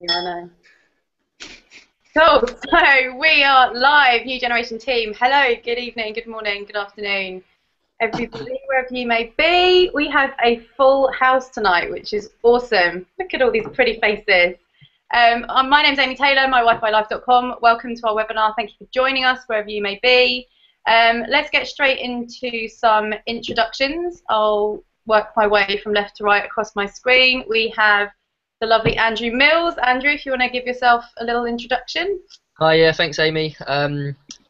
Yeah, I know. Cool. So we are live, New Generation team. Hello, good evening, good morning, good afternoon, everybody, wherever you may be. We have a full house tonight, which is awesome. Look at all these pretty faces. My name's Amy Taylor, mywifebylife.com. Welcome to our webinar. Thank you for joining us, wherever you may be. Let's get straight into some introductions. I'll work my way from left to right across my screen. We have the lovely Andrew Mills. Andrew, if you want to give yourself a little introduction. Hi, yeah, thanks, Amy.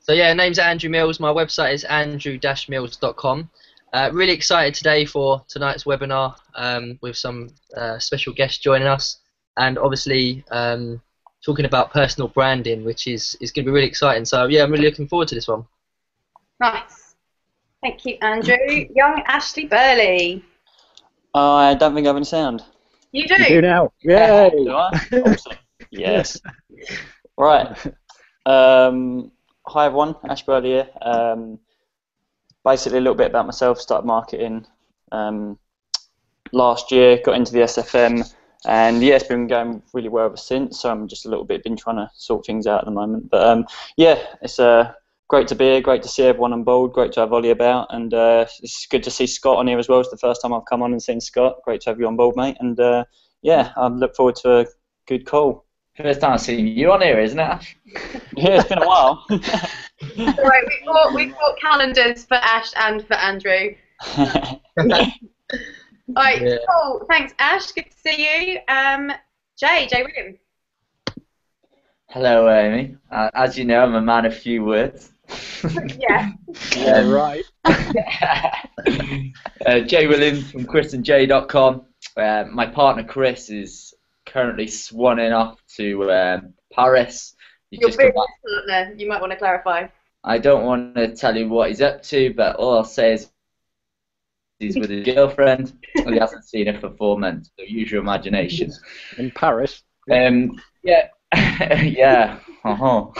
Name's Andrew Mills. My website is andrew-mills.com. Really excited today for tonight's webinar with some special guests joining us, and obviously talking about personal branding, which is going to be really exciting. So yeah, I'm really looking forward to this one. Nice. Thank you, Andrew. Young Ashley Burley. I don't think I have any sound. You do? You do now. Yay! Do I? Awesome. Yes. Right. Hi everyone, Ash Burley here. Basically a little bit about myself. Started marketing last year, got into the SFM, and yeah, it's been going really well ever since. So I'm just a little bit been trying to sort things out at the moment. But yeah, it's great to be here, great to see everyone on board, great to have Ollie about, and it's good to see Scott on here as well. It's the first time I've come on and seen Scott. Great to have you on board, mate. And yeah, I look forward to a good call. First time I've seen you on here, isn't it, Ash? Yeah, it's been a while. Right, we've got calendars for Ash and for Andrew. Alright, yeah. Cool. Thanks, Ash. Good to see you. Jay Williams. Hello, Amy. As you know, I'm a man of few words. Yeah. Yeah, right. Jay Williams from chrisandjay.com. My partner Chris is currently swanning off to Paris. Your business partner, you might want to clarify. I don't want to tell you what he's up to, but all I'll say is he's with his girlfriend and he hasn't seen her for 4 months, so use your imagination. In Paris? Yeah. Yeah. Terrible.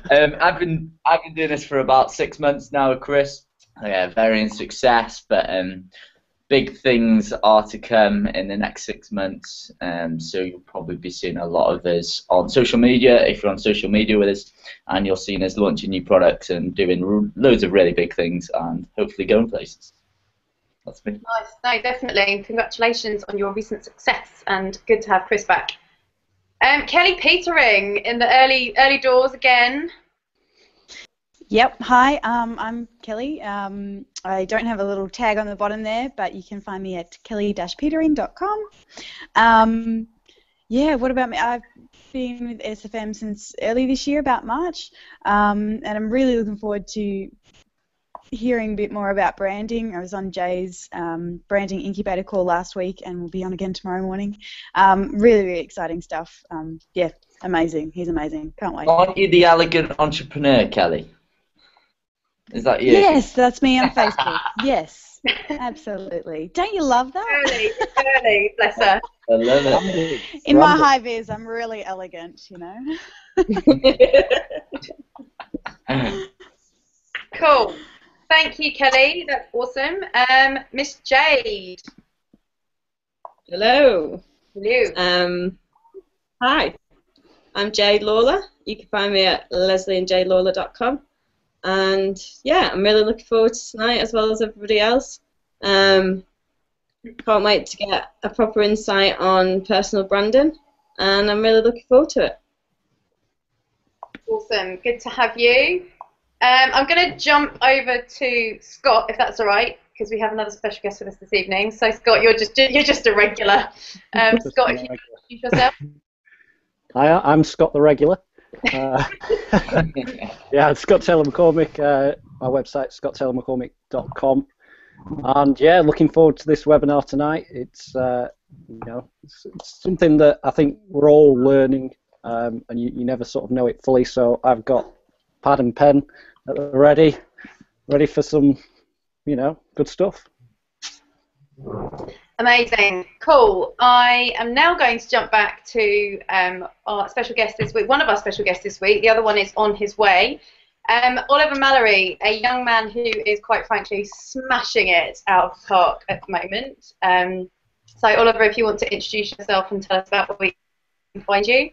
I've been doing this for about 6 months now with Chris. Yeah, varying success, but big things are to come in the next 6 months. So you'll probably be seeing a lot of us on social media if you're on social media with us, and you'll see us launching new products and doing loads of really big things and hopefully going places. That's me. Nice. No, definitely. Congratulations on your recent success, and good to have Chris back. Kelly Petering in the early doors again. Yep. Hi, I'm Kelly. I don't have a little tag on the bottom there, but you can find me at kelly-petering.com. Yeah, what about me? I've been with SFM since early this year, about March, and I'm really looking forward to hearing a bit more about branding. I was on Jay's branding incubator call last week, and we'll be on again tomorrow morning. Really, really exciting stuff. Yeah, amazing. He's amazing. Can't wait. Aren't you the elegant entrepreneur, Kelly? Is that you? Yes, that's me on Facebook. Yes, absolutely. Don't you love that? Early, bless her. I love it. In my high vis, I'm really elegant, you know. Cool. Thank you, Kelly. That's awesome. Miss Jade. Hello. Hello. Hi. I'm Jade Lawler. You can find me at leslieandjadelawler.com. And yeah, I'm really looking forward to tonight as well as everybody else. Can't wait to get a proper insight on personal branding, and I'm really looking forward to it. Awesome. Good to have you. I'm going to jump over to Scott, if that's all right, because we have another special guest with us this evening. So Scott, you're just a regular. Scott, if you can introduce yourself. Hi, I'm Scott the regular. Yeah, Scott Taylor-Mccormick. My website, scottaylormccormick.com. And yeah, looking forward to this webinar tonight. It's it's something that I think we're all learning, and you never sort of know it fully. So I've got pad and pen at the ready for some, good stuff. Amazing. Cool. I am now going to jump back to our special guest this week, one of our special guests this week. The other one is on his way. Oliver Mallory, a young man who is quite frankly smashing it out of the park at the moment. So Oliver, if you want to introduce yourself and tell us about where we can find you.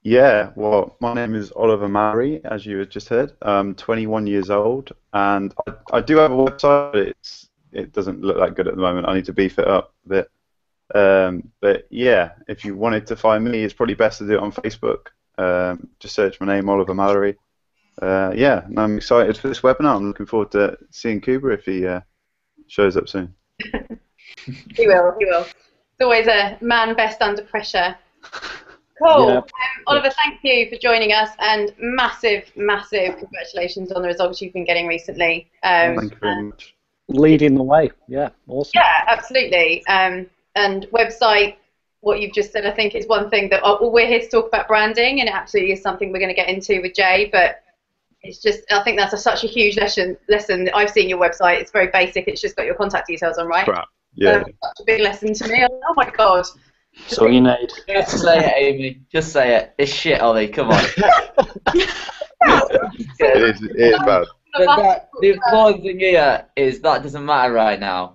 Yeah, well, my name is Oliver Murray, as you had just heard. I'm 21 years old, and I do have a website, but it doesn't look that good at the moment. I need to beef it up a bit. But yeah, if you wanted to find me, it's probably best to do it on Facebook. Just search my name, Oliver Mallory. Yeah, and I'm excited for this webinar. I'm looking forward to seeing Kuba if he shows up soon. He will, he will. It's always a man best under pressure. Cool. Yeah. Oliver, thank you for joining us, and massive, massive congratulations on the results you've been getting recently. Thank you very much. Leading the way. Yeah, awesome. Yeah, absolutely. And website, what you've just said, I think is one thing that we're here to talk about branding, and it absolutely is something we're going to get into with Jay, but it's just, I think that's such a huge lesson. I've seen your website. It's very basic. It's just got your contact details on, right? Crap. Yeah. Such a big lesson to me. Oh my God. That's all you need. Just say it, Amy. Just say it. It's shit, Ollie. Come on. It is bad. The important thing here is that doesn't matter right now.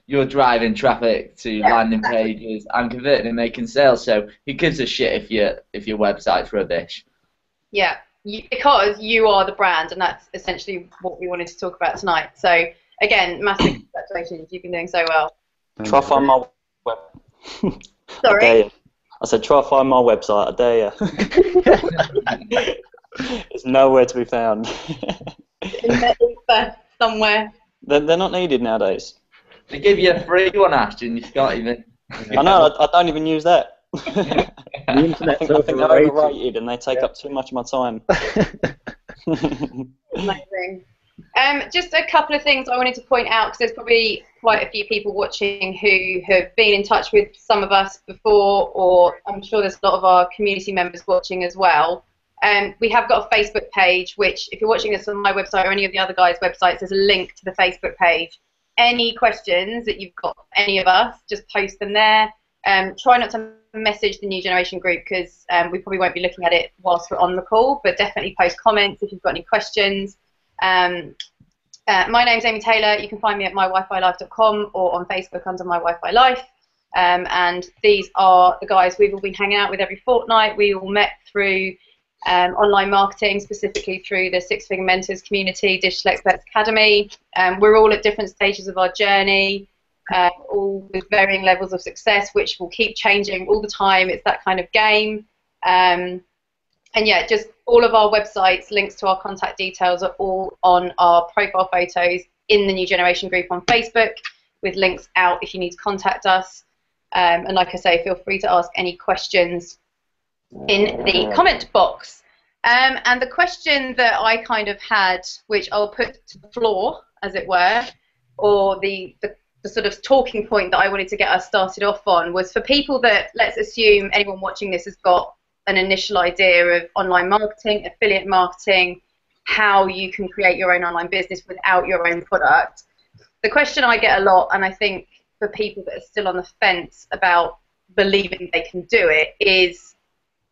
You're driving traffic to landing pages and converting and making sales. So who gives a shit if your website's rubbish? Yeah, because you are the brand, and that's essentially what we wanted to talk about tonight. So again, massive congratulations. You've been doing so well. Try find my web. Sorry. I dare you. I said try find my website. I dare you. It's nowhere to be found. In the ether somewhere. They're not needed nowadays. They give you a free one, Ashton. You can't even. I know. I don't even use that. The internet's I think they're overrated. overrated and they take up too much of my time. Amazing. Just a couple of things I wanted to point out, because there's probably quite a few people watching who have been in touch with some of us before, or I'm sure there's a lot of our community members watching as well. We have got a Facebook page, which if you're watching this on my website or any of the other guys' websites, there's a link to the Facebook page. Any questions that you've got, any of us, just post them there. Try not to message the New Generation group, because we probably won't be looking at it whilst we're on the call, but definitely post comments if you've got any questions. My name's Amy Taylor. You can find me at mywifi-life.com or on Facebook under My Wi-Fi Life. And these are the guys we've all been hanging out with every fortnight. We all met through online marketing, specifically through the Six Figure Mentors community, Digital Experts Academy. We're all at different stages of our journey, all with varying levels of success, which will keep changing all the time. It's that kind of game. And yeah, just all of our websites, links to our contact details are all on our profile photos in the New Generation group on Facebook, with links out if you need to contact us. And like I say, feel free to ask any questions in the comment box. And the question that I kind of had, which I'll put to the floor, as it were, or the sort of talking point that I wanted to get us started off on, was for people that, let's assume anyone watching this has got an initial idea of online marketing, affiliate marketing, how you can create your own online business without your own product. The question I get a lot, and I think for people that are still on the fence about believing they can do it, is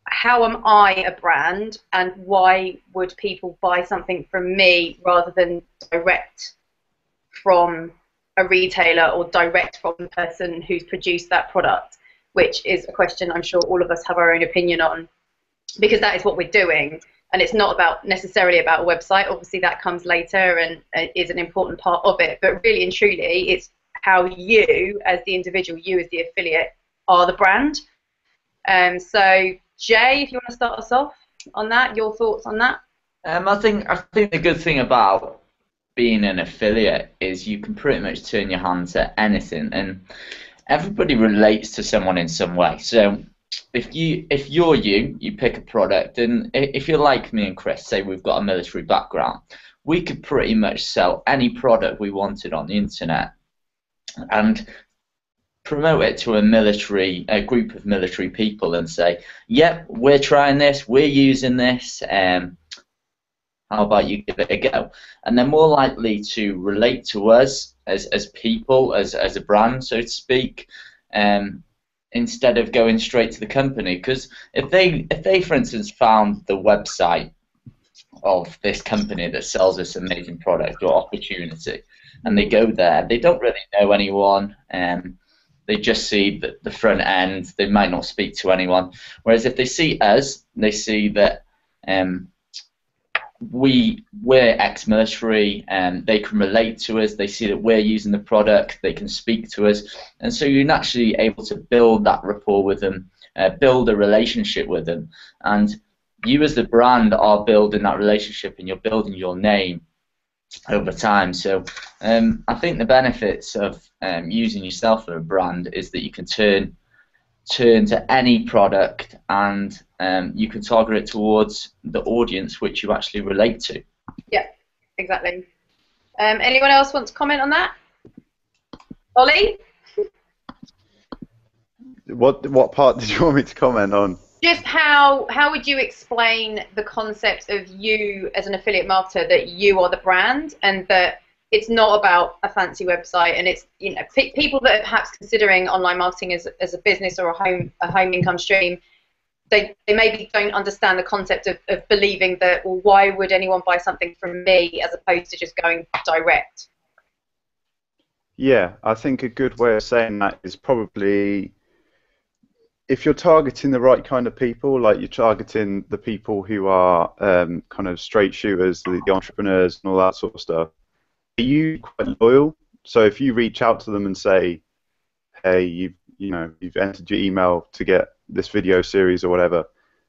how am I a brand, and why would people buy something from me rather than direct from a retailer or direct from the person who's produced that product? Which is a question I'm sure all of us have our own opinion on, because that is what we're doing. And it's not necessarily about a website. Obviously that comes later and is an important part of it, but really and truly it's how you as the individual, you as the affiliate, are the brand. So Jay, if you want to start us off on that, your thoughts on that? I think the good thing about being an affiliate is you can pretty much turn your hand to anything, and everybody relates to someone in some way. So if you're you pick a product, and if you're like me and Chris, say we've got a military background, we could pretty much sell any product we wanted on the internet and promote it to a group of military people and say, yep, we're trying this, we're using this, how about you give it a go? And they're more likely to relate to us as people, as a brand, so to speak, instead of going straight to the company. Because if they, for instance, found the website of this company that sells this amazing product or opportunity, and they go there, they don't really know anyone, they just see the front end. They might not speak to anyone. Whereas if they see us, they see that we're ex-military, and they can relate to us. They see that we're using the product. They can speak to us, and so you're naturally able to build that rapport with them, build a relationship with them, and you as the brand are building that relationship, and you're building your name over time. So I think the benefits of using yourself for a brand is that you can turn to any product, and you can target it towards the audience which you actually relate to. Yeah, exactly. Anyone else want to comment on that? Ollie? What part did you want me to comment on? Just how would you explain the concept of you as an affiliate marketer, that you are the brand, and that it's not about a fancy website, and it's, you know, people that are perhaps considering online marketing as a business or a home income stream, they maybe don't understand the concept of believing that, well, why would anyone buy something from me as opposed to just going direct? Yeah, I think a good way of saying that is probably, if you're targeting the right kind of people, like you're targeting the people who are kind of straight shooters, the entrepreneurs and all that sort of stuff, are you quite loyal? So if you reach out to them and say, hey, you've entered your email to get this video series or whatever,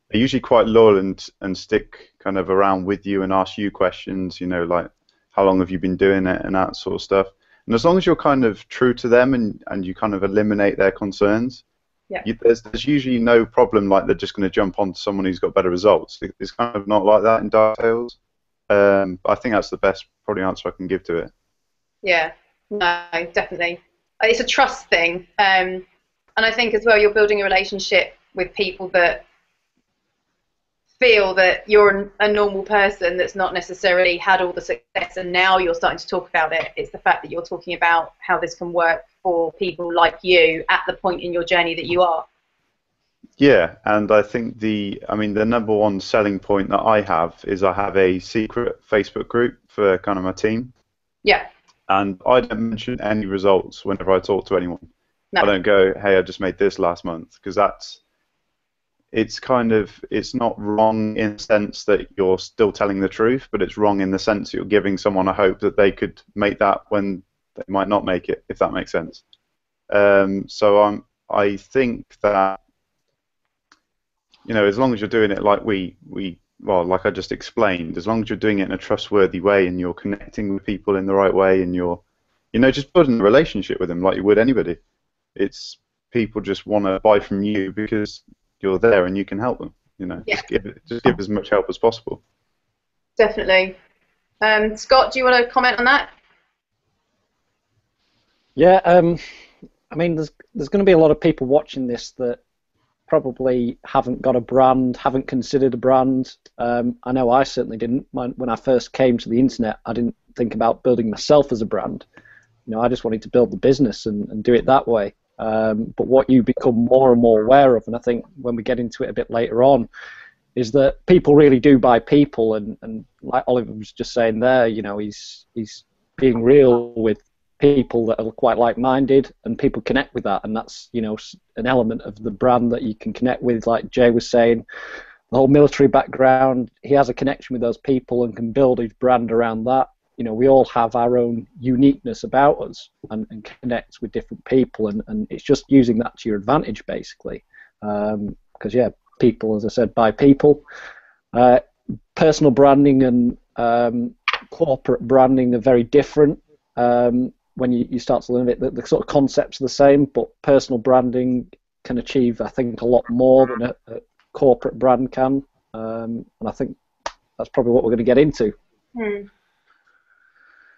they're usually quite loyal and stick kind of around with you and ask you questions, like how long have you been doing it and that sort of stuff. And as long as you're kind of true to them and you kind of eliminate their concerns, yeah. There's usually no problem like they're just going to jump onto someone who's got better results. It's kind of not like that in dark sales. I think that's the best probably answer I can give to it. Yeah, no, definitely. It's a trust thing. And I think as well, you're building a relationship with people that feel that you're a normal person that's not necessarily had all the success, and now you're starting to talk about it. It's the fact that you're talking about how this can work for people like you at the point in your journey that you are. Yeah, and I think the number one selling point that I have is I have a secret Facebook group for kind of my team. Yeah. And I don't mention any results whenever I talk to anyone. No. I don't go, hey, I just made this last month, because it's not wrong in the sense that you're still telling the truth, but it's wrong in the sense that you're giving someone a hope that they could make that when they might not make it, if that makes sense. So I think that, as long as you're doing it like like I just explained, as long as you're doing it in a trustworthy way and you're connecting with people in the right way and you're, just building a relationship with them like you would anybody. It's people just want to buy from you because you're there and you can help them. Yeah. Just give as much help as possible. Definitely. Scott, do you want to comment on that? Yeah, there's going to be a lot of people watching this that probably haven't got a brand, haven't considered a brand. I know I certainly didn't. When I first came to the internet, I didn't think about building myself as a brand. I just wanted to build the business and do it that way. But what you become more and more aware of, and I think when we get into it a bit later on, is that people really do buy people, and like Oliver was just saying there, he's being real with people that are quite like-minded, and people connect with that, and that's an element of the brand that you can connect with. Like Jay was saying, the whole military background, he has a connection with those people and can build his brand around that. We all have our own uniqueness about us and connect with different people, and it's just using that to your advantage, basically. Because, people, as I said, buy people. Personal branding and corporate branding are very different. When you start to learn it, the sort of concepts are the same, but personal branding can achieve, I think, a lot more than a corporate brand can. And I think that's probably what we're going to get into.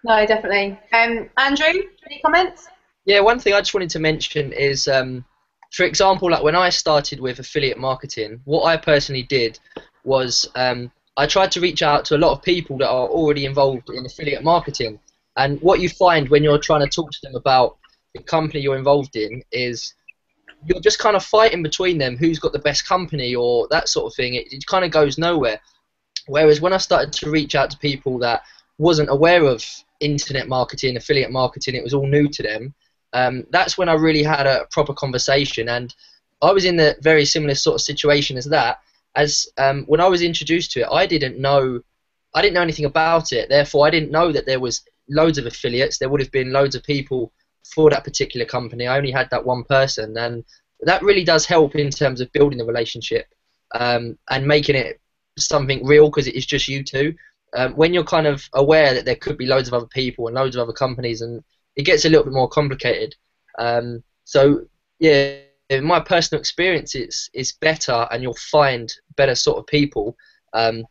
No, definitely. Andrew, any comments? Yeah, one thing I just wanted to mention is, for example, like when I started with affiliate marketing, what I personally did was I tried to reach out to a lot of people that are already involved in affiliate marketing. And what you find when you're trying to talk to them about the company you're involved in is you're just kind of fighting between them, who's got the best company or that sort of thing. It kind of goes nowhere. Whereas when I started to reach out to people that wasn't aware of internet marketing, affiliate marketing, it was all new to them, that's when I really had a proper conversation. And I was in the very similar sort of situation as that. As when I was introduced to it, I didn't know anything about it. Therefore, I didn't know that there was loads of affiliates. There would have been loads of people for that particular company. I only had that one person, and that really does help in terms of building the relationship and making it something real, because it is just you two. When you're kind of aware that there could be loads of other people and loads of other companies, and it gets a little bit more complicated. So yeah, in my personal experience, it's better, and you'll find better sort of people that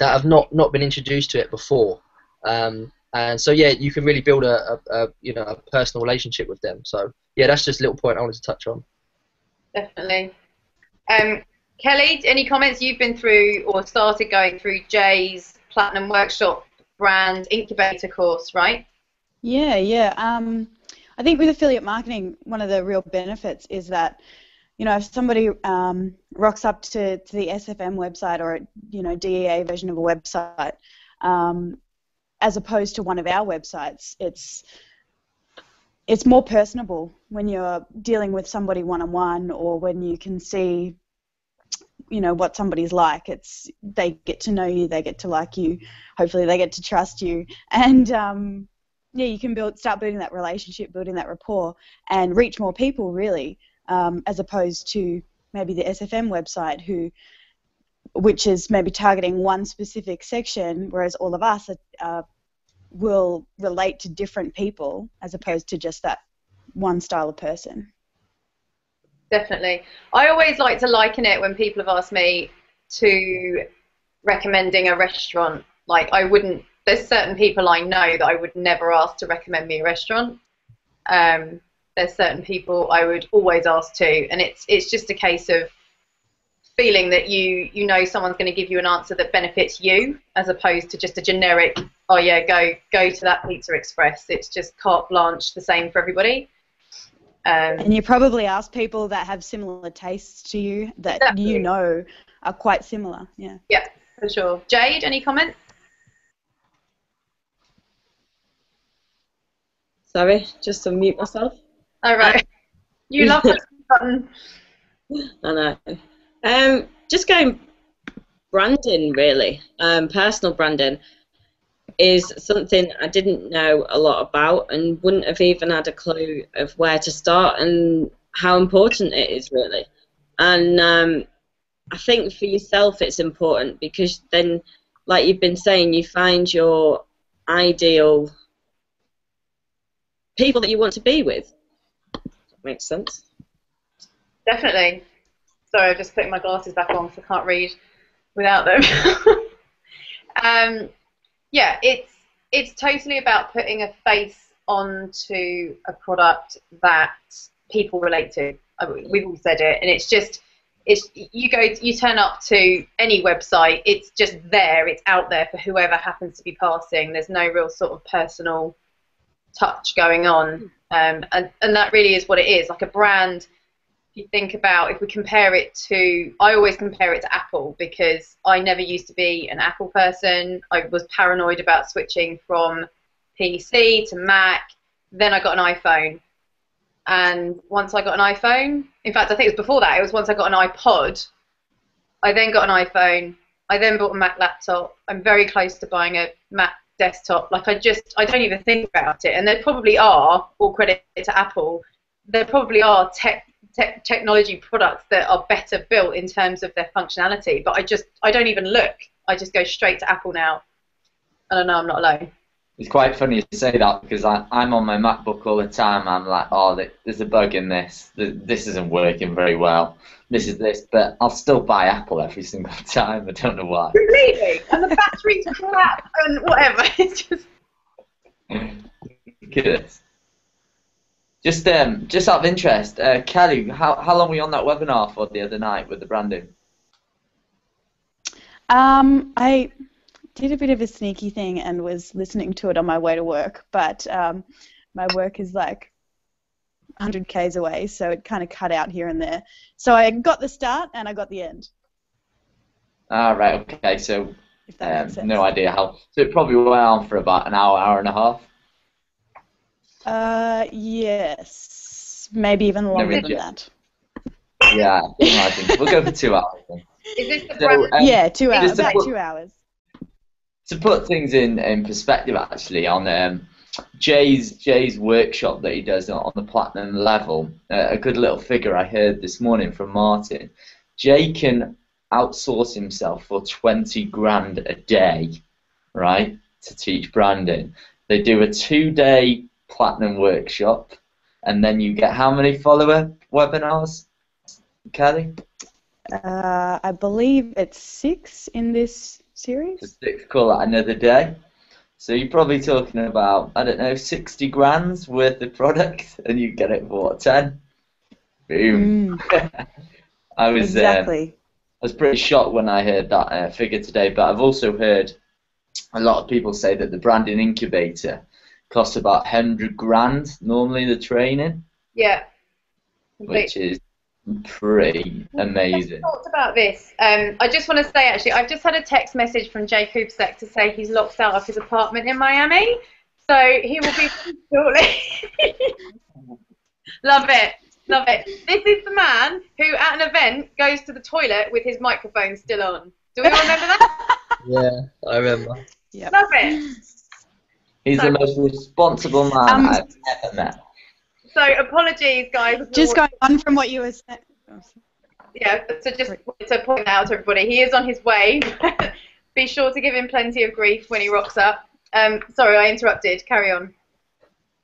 have not been introduced to it before. And so yeah, you can really build a personal relationship with them. So yeah, that's just a little point I wanted to touch on. Definitely. Kelly, any comments? You've been through or started going through Jay's Platinum Workshop brand incubator course, right? Yeah. I think with affiliate marketing, one of the real benefits is that, if somebody rocks up to the SFM website or DEA version of a website, as opposed to one of our websites, it's more personable when you're dealing with somebody one-on-one, or when you can see what somebody's like. They get to know you, they get to like you, hopefully they get to trust you, and you can start building that relationship, building that rapport, and reach more people really, as opposed to maybe the SFM website, which is maybe targeting one specific section, whereas all of us will relate to different people as opposed to just that one style of person. Definitely. I always like to liken it, when people have asked me, to recommending a restaurant. Like, there's certain people I know that I would never ask to recommend me a restaurant. There's certain people I would always ask to, and it's just a case of feeling that you know someone's going to give you an answer that benefits you, as opposed to just a generic, oh yeah, go to that Pizza Express. It's just carte blanche, the same for everybody. And you probably ask people that have similar tastes to you, that exactly. Are quite similar. Yeah. Yeah, for sure. Jade, any comment? Sorry, just to mute myself. All right. You love the button. I know. Just going branding, really. Personal branding is something I didn't know a lot about, and wouldn't have even had a clue of where to start and how important it is, really. And I think for yourself it's important, because then, like you've been saying, you find your ideal people that you want to be with. That makes sense. Definitely. Sorry, I'm just putting my glasses back on because I can't read without them. Yeah, it's totally about putting a face onto a product that people relate to. We've all said it, and you turn up to any website, it's just there, it's out there for whoever happens to be passing. There's no real sort of personal touch going on, and that really is what it is. Like a brand, if you think about, if we compare it to, I always compare it to Apple, because I never used to be an Apple person. I was paranoid about switching from PC to Mac. Then I got an iPhone, and once I got an iPhone, in fact I think it was before that, it was once I got an iPod, I then got an iPhone, I then bought a Mac laptop. I'm very close to buying a Mac desktop. Like, I don't even think about it. And there probably are, all credit to Apple, there probably are technology products that are better built in terms of their functionality, but I don't even look. I just go straight to Apple now, and I know I'm not alone. It's quite funny you say that, because I'm on my MacBook all the time. I'm like, oh, there's a bug in this. This isn't working very well. This is this, but I'll still buy Apple every single time. I don't know why. Really? And the battery's crap and whatever. It's just. Look at this. Just out of interest, Kelly, how long were you on that webinar for the other night with the branding? I did a bit of a sneaky thing and was listening to it on my way to work, but my work is like 100 k's away, so it kind of cut out here and there. So I got the start and I got the end. Ah, right, okay, so If that makes sense. no idea how. So it probably went on for about an hour and a half. Yes, maybe even longer than that. Yeah, I can imagine. We'll go for 2 hours then. Is this the So, yeah, 2 hours. just to About put- 2 hours. To put things in perspective, actually, on Jay's workshop that he does on the platinum level, a good little figure I heard this morning from Martin. Jay can outsource himself for 20 grand a day, right, to teach branding. They do a 2-day platinum workshop, and then you get how many follower webinars, Kelly? I believe it's 6 in this series. The 6 call it another day. So you're probably talking about, I don't know, 60 grand's worth of product, and you get it for what, 10? Boom. I was Exactly. I was pretty shocked when I heard that figure today, but I've also heard a lot of people say that the branding incubator costs about 100 grand normally, the training, Yeah. which is pretty amazing. We talked about this. I just want to say, actually, I've just had a text message from Jay Kubassek to say he's locked out of his apartment in Miami, so he will be shortly. Love it. Love it. This is the man who, at an event, goes to the toilet with his microphone still on. Do we all remember that? Yeah, I remember. Yep. Love it. He's the most responsible man I've ever met. So, apologies, guys. Just going on from what you were saying. Yeah, so just to point out to everybody, he is on his way. Be sure to give him plenty of grief when he rocks up. Sorry, I interrupted. Carry on.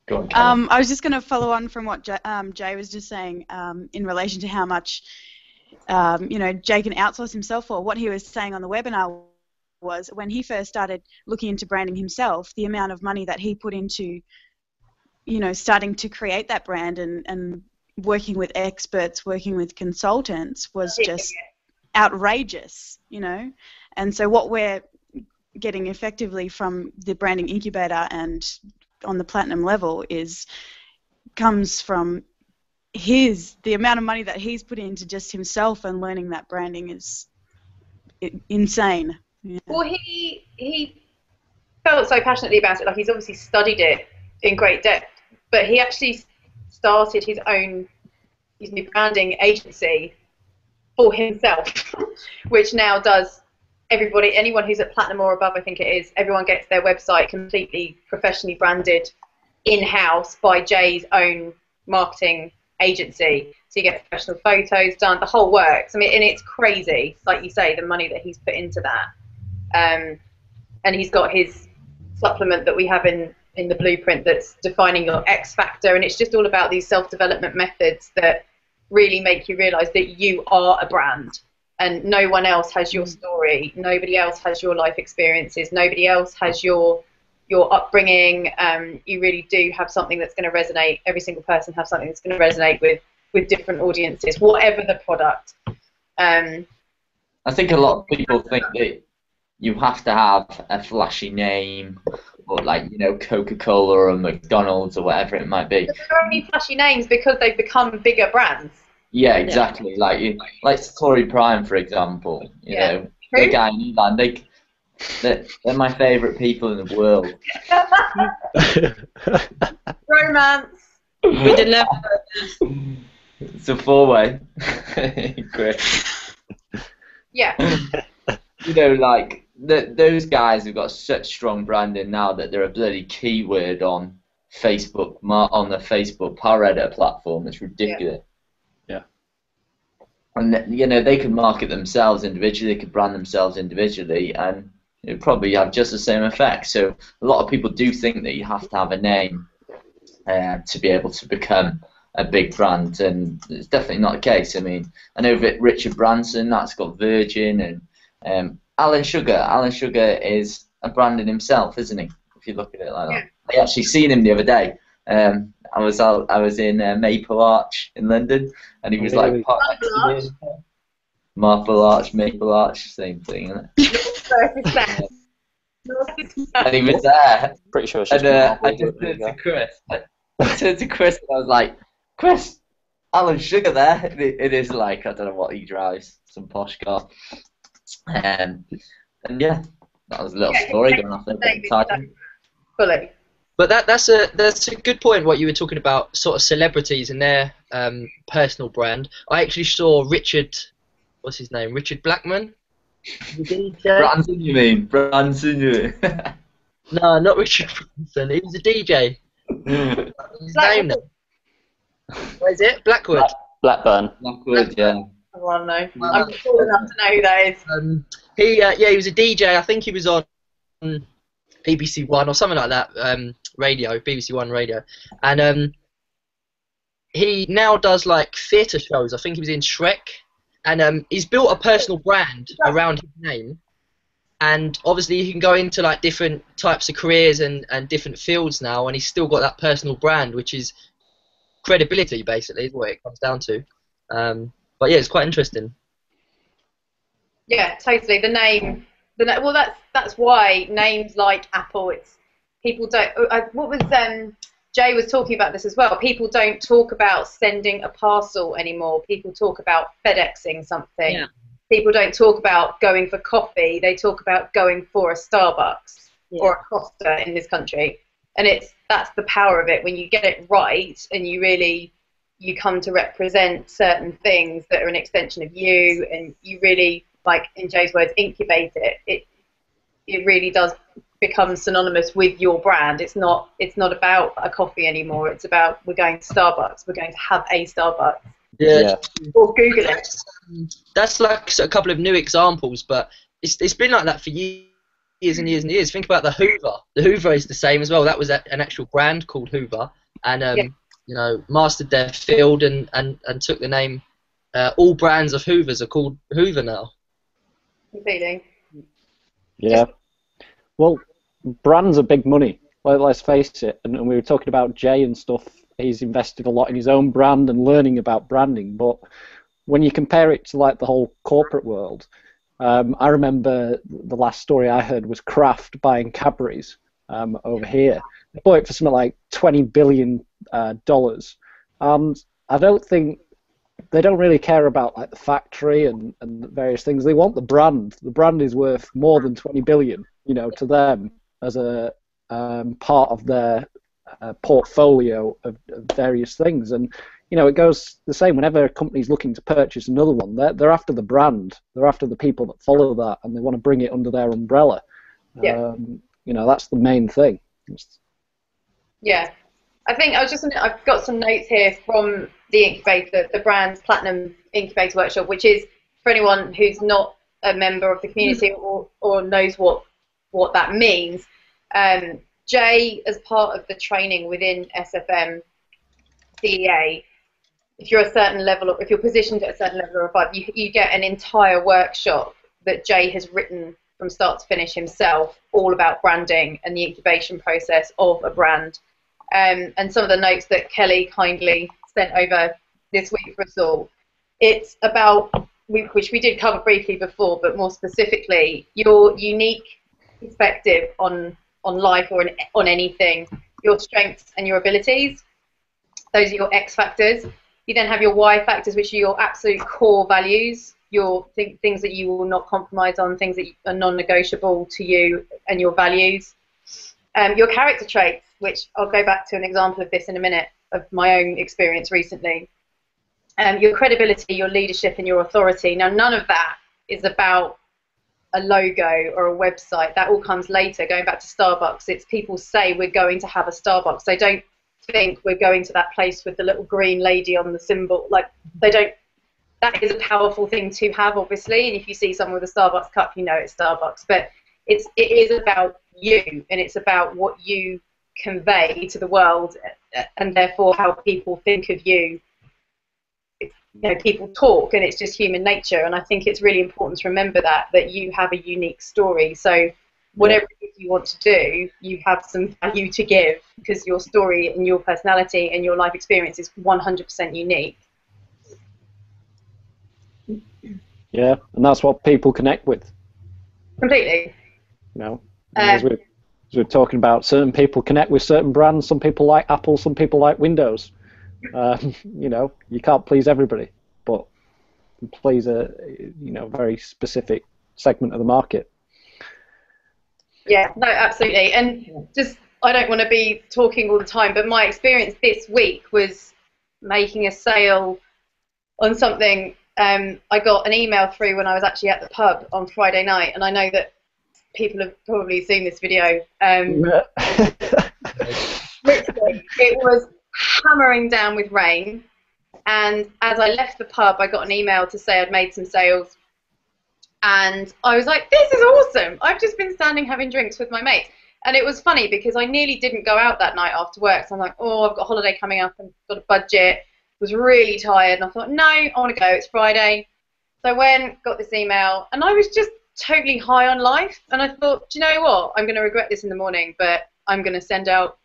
Go on, Kelly. I was just going to follow on from what Jay was just saying in relation to how much Jay can outsource himself for. What he was saying on the webinar was when he first started looking into branding himself, the amount of money that he put into, starting to create that brand and working with experts, working with consultants was just outrageous, And so what we're getting effectively from the branding incubator and on the platinum level comes from the amount of money that he's put into just himself, and learning that branding is insane. Yeah. Well, he felt so passionately about it. Like, he's obviously studied it in great depth, but he actually started his new branding agency for himself, which now does anyone who's at platinum or above, I think it is, everyone gets their website completely professionally branded in-house by Jay's own marketing agency. So you get professional photos done, the whole works. I mean, and it's crazy, like you say, the money that he's put into that. And he's got his supplement that we have in the blueprint that's defining your X factor, and it's just all about these self-development methods that really make you realize that you are a brand. And no one else has your story. Nobody else has your life experiences. Nobody else has your upbringing. You really do have something that's going to resonate. Every single person has something that's going to resonate with different audiences, whatever the product. I think a lot of people think that you have to have a flashy name, or Coca-Cola or McDonald's or whatever it might be. There are only flashy names because they've become bigger brands. Yeah, exactly. Yeah. Like Satori Prime, for example. You know, the guy in England. They're my favourite people in the world. Romance. We didn't have It's a 4-way. Great. Yeah. Those guys have got such strong branding now that they're a bloody keyword on Facebook, on the Facebook Power Editor platform. It's ridiculous. And they could market themselves individually, they could brand themselves individually, and it would probably have just the same effect. So a lot of people do think that you have to have a name to be able to become a big brand, and it's definitely not the case. I mean, I know that Richard Branson, that's got Virgin, and Alan Sugar. Alan Sugar is a brand in himself, isn't he? If you look at it like that. I actually seen him the other day. I was in Maple Arch in London, and he was like parked next to me. Marble Arch, Maple Arch, same thing, isn't it? And he was there. Pretty sure it's And just I just turned to Chris. I turned to Chris and I was like, Chris, Alan Sugar there. It is like, I don't know what he drives, some posh car. And yeah, that was a little story going off there. Fully. But that's a good point. What you were talking about, sort of celebrities and their personal brand. I actually saw Richard, what's his name? Richard Blackman. The DJ. Branson, you mean? Branson, you mean? No, not Richard Branson. He was a DJ. His name now. What is it? Blackwood. Blackburn. Blackwood, yeah. Oh, no. I'm cool enough to know who that is. He was a DJ. I think he was on BBC One or something like that. Radio, BBC One radio, and he now does like theatre shows. I think he was in Shrek, and he's built a personal brand around his name. And obviously, he can go into like different types of careers and different fields now, and he's still got that personal brand, which is credibility, basically, is what it comes down to. But yeah, it's quite interesting. Yeah, totally. The name. Well, that's why names like Apple. It's people don't. What was Jay was talking about this as well. People don't talk about sending a parcel anymore. People talk about FedExing something. Yeah. People don't talk about going for coffee. They talk about going for a Starbucks or a Costa in this country. And that's the power of it. When you get it right and you come to represent certain things that are an extension of you, and you really, like in Jay's words, incubate it. It really does become synonymous with your brand. It's not about a coffee anymore. It's about, we're going to Starbucks. We're going to have a Starbucks. Yeah. Or Google it. That's like a couple of new examples, but it's been like that for years and years and years. Think about the Hoover. The Hoover is the same as well. That was an actual brand called Hoover, and you know, mastered their field and took the name. All brands of Hoovers are called Hoover now. Completely. Yeah. Well, brands are big money. Let's face it. And we were talking about Jay and stuff. He's invested a lot in his own brand and learning about branding. But when you compare it to like the whole corporate world, I remember the last story I heard was Kraft buying Cadbury's over here. They bought it for something like $20 billion. And I don't think they don't really care about like the factory and various things. They want the brand. The brand is worth more than 20 billion, you know, to them as a part of their portfolio of various things. And you know, it goes the same whenever a company's looking to purchase another one. They're after the brand. They're after the people that follow that, and they want to bring it under their umbrella. Yeah. You know, that's the main thing. Yeah. I think I've got some notes here from the incubator, the brand's Platinum Incubator Workshop, which is for anyone who's not a member of the community or knows what that means. Jay, as part of the training within SFM CEA, if you're a certain level, or if you're positioned at a certain level or above, you get an entire workshop that Jay has written from start to finish himself, all about branding and the incubation process of a brand. And some of the notes that Kelly kindly sent over this week for us all. It's about, which we did cover briefly before, but more specifically, your unique perspective on life or on anything, your strengths and your abilities. Those are your X factors. You then have your Y factors, which are your absolute core values, your things that you will not compromise on, things that are non-negotiable to you and your values. Your character traits, which I'll go back to an example of this in a minute, of my own experience recently. Your credibility, your leadership, and your authority. Now, none of that is about a logo or a website. That all comes later. Going back to Starbucks, it's people say we're going to have a Starbucks. They don't think we're going to that place with the little green lady on the symbol. Like, they don't. That is a powerful thing to have, obviously. And if you see someone with a Starbucks cup, you know it's Starbucks. But it is about you, and it's about what you convey to the world, and therefore how people think of you. You know, people talk, and it's just human nature. And I think it's really important to remember that you have a unique story. So whatever it is you want to do, you have some value to give, because your story and your personality and your life experience is 100% unique. Yeah, and that's what people connect with. Completely. You know, as we're talking about, certain people connect with certain brands. Some people like Apple, some people like Windows. You know, you can't please everybody, but you please a very specific segment of the market. Yeah, no, absolutely. And just I don't want to be talking all the time, but my experience this week was making a sale on something. I got an email through when I was actually at the pub on Friday night, and I know that people have probably seen this video. Literally, it was hammering down with rain, and as I left the pub, I got an email to say I'd made some sales, and I was like, this is awesome. I've just been standing having drinks with my mates. And it was funny because I nearly didn't go out that night after work. So I'm like, oh, I've got a holiday coming up and got a budget. Was really tired, and I thought, no, I want to go. It's Friday. So I went, got this email, and I was just totally high on life. And I thought, do you know what? I'm going to regret this in the morning, but I'm going to send out.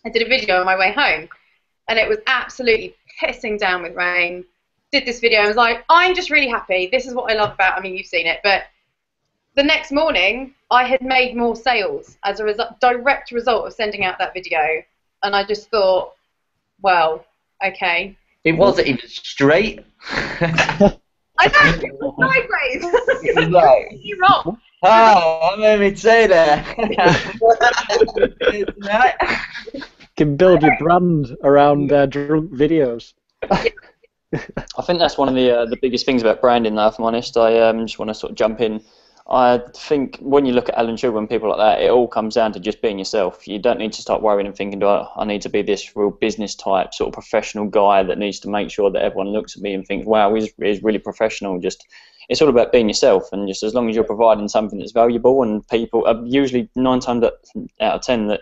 I did a video on my way home, and it was absolutely pissing down with rain. Did this video. I was like, I'm just really happy. This is what I love about. I mean, you've seen it, but the next morning, I had made more sales as a direct result of sending out that video. And I just thought, well, okay. It wasn't even straight. I know, it was sideways. It was like, You're wrong. oh, I made me say that. Can build your brand around drunk videos. I think that's one of the biggest things about branding, though, if I'm honest. I just want to sort of jump in. I think when you look at Alan Sugar and people like that, it all comes down to just being yourself. You don't need to start worrying and thinking, I need to be this real business type, sort of professional guy that needs to make sure that everyone looks at me and thinks, wow, he's really professional. Just, it's all about being yourself, and just as long as you're providing something that's valuable, and people are usually 9 times out of 10 that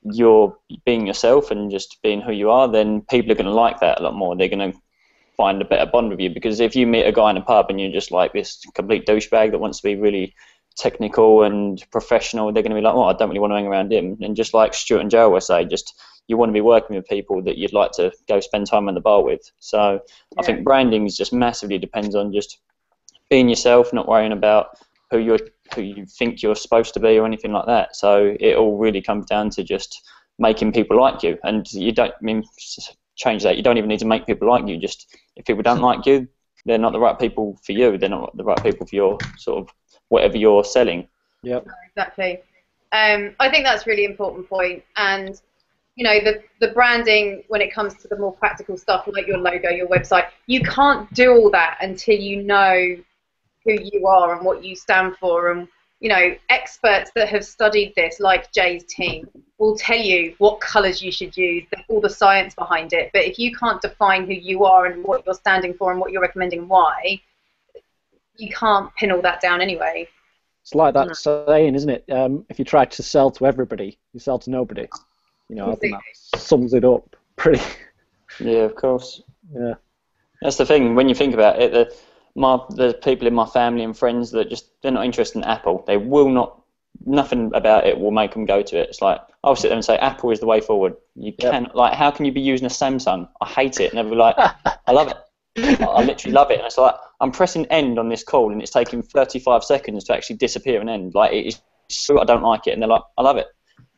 you're being yourself and just being who you are, then people are going to like that a lot more. They're going to find a better bond with you, because if you meet a guy in a pub and you're just like this complete douchebag that wants to be really technical and professional, they're going to be like, oh, I don't really want to hang around him. And just like Stuart and Joe will say, just you want to be working with people that you'd like to go spend time in the bar with. So I think branding is just massively depends on just being yourself, not worrying about who you think you're supposed to be or anything like that. So it all really comes down to just making people like you. And you don't change that. You don't even need to make people like you. Just if people don't like you, they're not the right people for you. They're not the right people for your sort of whatever you're selling. Yep. Exactly. I think that's a really important point. And you know, the branding when it comes to the more practical stuff like your logo, your website, you can't do all that until you know who you are and what you stand for. And you know, experts that have studied this, like Jay's team, will tell you what colours you should use, all the science behind it. But if you can't define who you are and what you're standing for and what you're recommending and why, you can't pin all that down anyway. It's like that saying, isn't it? If you try to sell to everybody, you sell to nobody. You know, I think that sums it up pretty. Yeah, of course. Yeah. That's the thing. When you think about it, the people in my family and friends that just, they're not interested in Apple. They will not, nothing about it will make them go to it. It's like, I'll sit there and say, Apple is the way forward. You can't, like, how can you be using a Samsung? I hate it. And they'll be like, I love it. I literally love it. And it's like, I'm pressing end on this call and it's taking 35 seconds to actually disappear and end. Like, it's true, I don't like it. And they're like, I love it.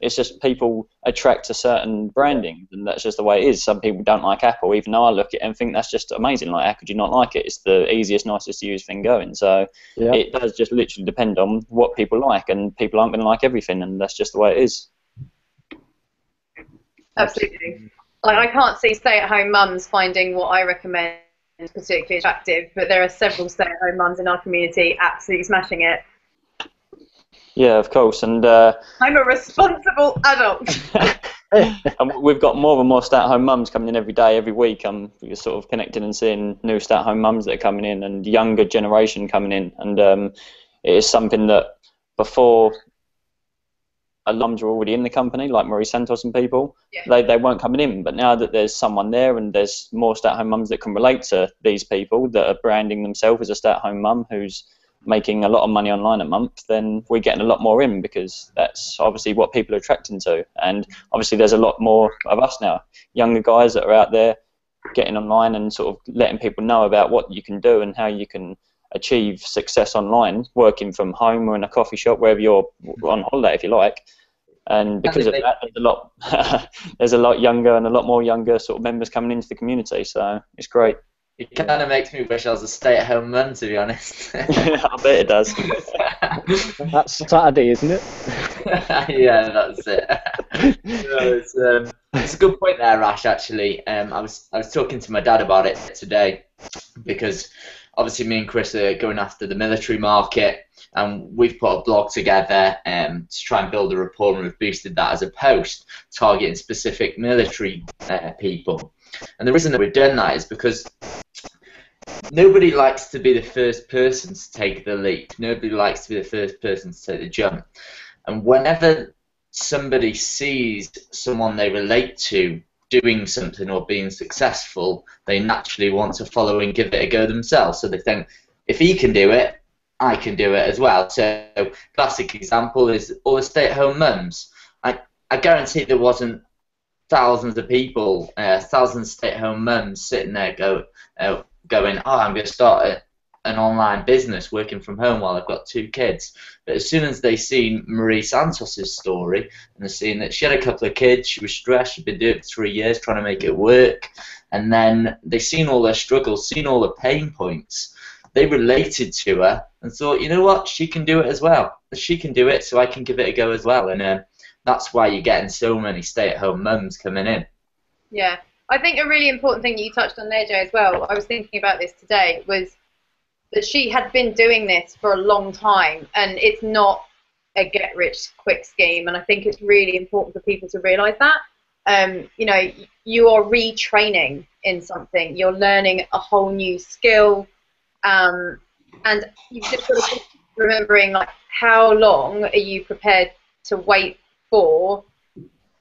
It's just people attract to certain branding, and that's just the way it is. Some people don't like Apple, even though I look at it and think that's just amazing. Like, how could you not like it? It's the easiest, nicest to use thing going. So it does just literally depend on what people like, and people aren't going to like everything, and that's just the way it is. Absolutely. Like, I can't see stay-at-home mums finding what I recommend particularly attractive, but there are several stay-at-home mums in our community absolutely smashing it. Yeah, of course, and I'm a responsible adult. and we've got more and more stay-at-home mums coming in every day, every week. We're sort of connecting and seeing new stay-at-home mums that are coming in, and younger generation coming in, and it is something that before alums were already in the company, like Marie Santos and people, they weren't coming in, but now that there's someone there and there's more stay-at-home mums that can relate to these people that are branding themselves as a stay-at-home mum who's making a lot of money online a month, then we're getting a lot more in, because that's obviously what people are attracting to. And obviously there's a lot more of us now, younger guys that are out there getting online and sort of letting people know about what you can do and how you can achieve success online, working from home or in a coffee shop, wherever you're on holiday if you like. And because of that, there's a lot younger and a lot more younger sort of members coming into the community, so it's great. It kind of makes me wish I was a stay-at-home mum, to be honest. I bet it does. That's Saturday, isn't it? Yeah, that's it. It's a good point there, Ash. Actually, I was talking to my dad about it today, because obviously me and Chris are going after the military market, and we've put a blog together to try and build a rapport, and we've boosted that as a post targeting specific military people. And the reason that we've done that is because nobody likes to be the first person to take the leap. Nobody likes to be the first person to take the jump. And whenever somebody sees someone they relate to doing something or being successful, they naturally want to follow and give it a go themselves. So they think, if he can do it, I can do it as well. So classic example is all the stay-at-home mums. I guarantee there wasn't thousands of people, thousands of stay-at-home mums sitting there going, oh, I'm going to start an online business working from home while I've got 2 kids. But as soon as they seen Marie Santos's story, and they seen that she had a couple of kids, she was stressed, she'd been doing it for 3 years trying to make it work, and then they seen all their struggles, seen all the pain points, they related to her and thought, you know what, she can do it as well. She can do it, so I can give it a go as well. And that's why you're getting so many stay-at-home mums coming in. Yeah. I think a really important thing that you touched on there, Jay, as well, I was thinking about this today, was that she had been doing this for a long time, and it's not a get-rich-quick scheme, and I think it's really important for people to realise that. You know, you are retraining in something, you're learning a whole new skill, and you've just got to keep remembering, like, how long are you prepared to wait for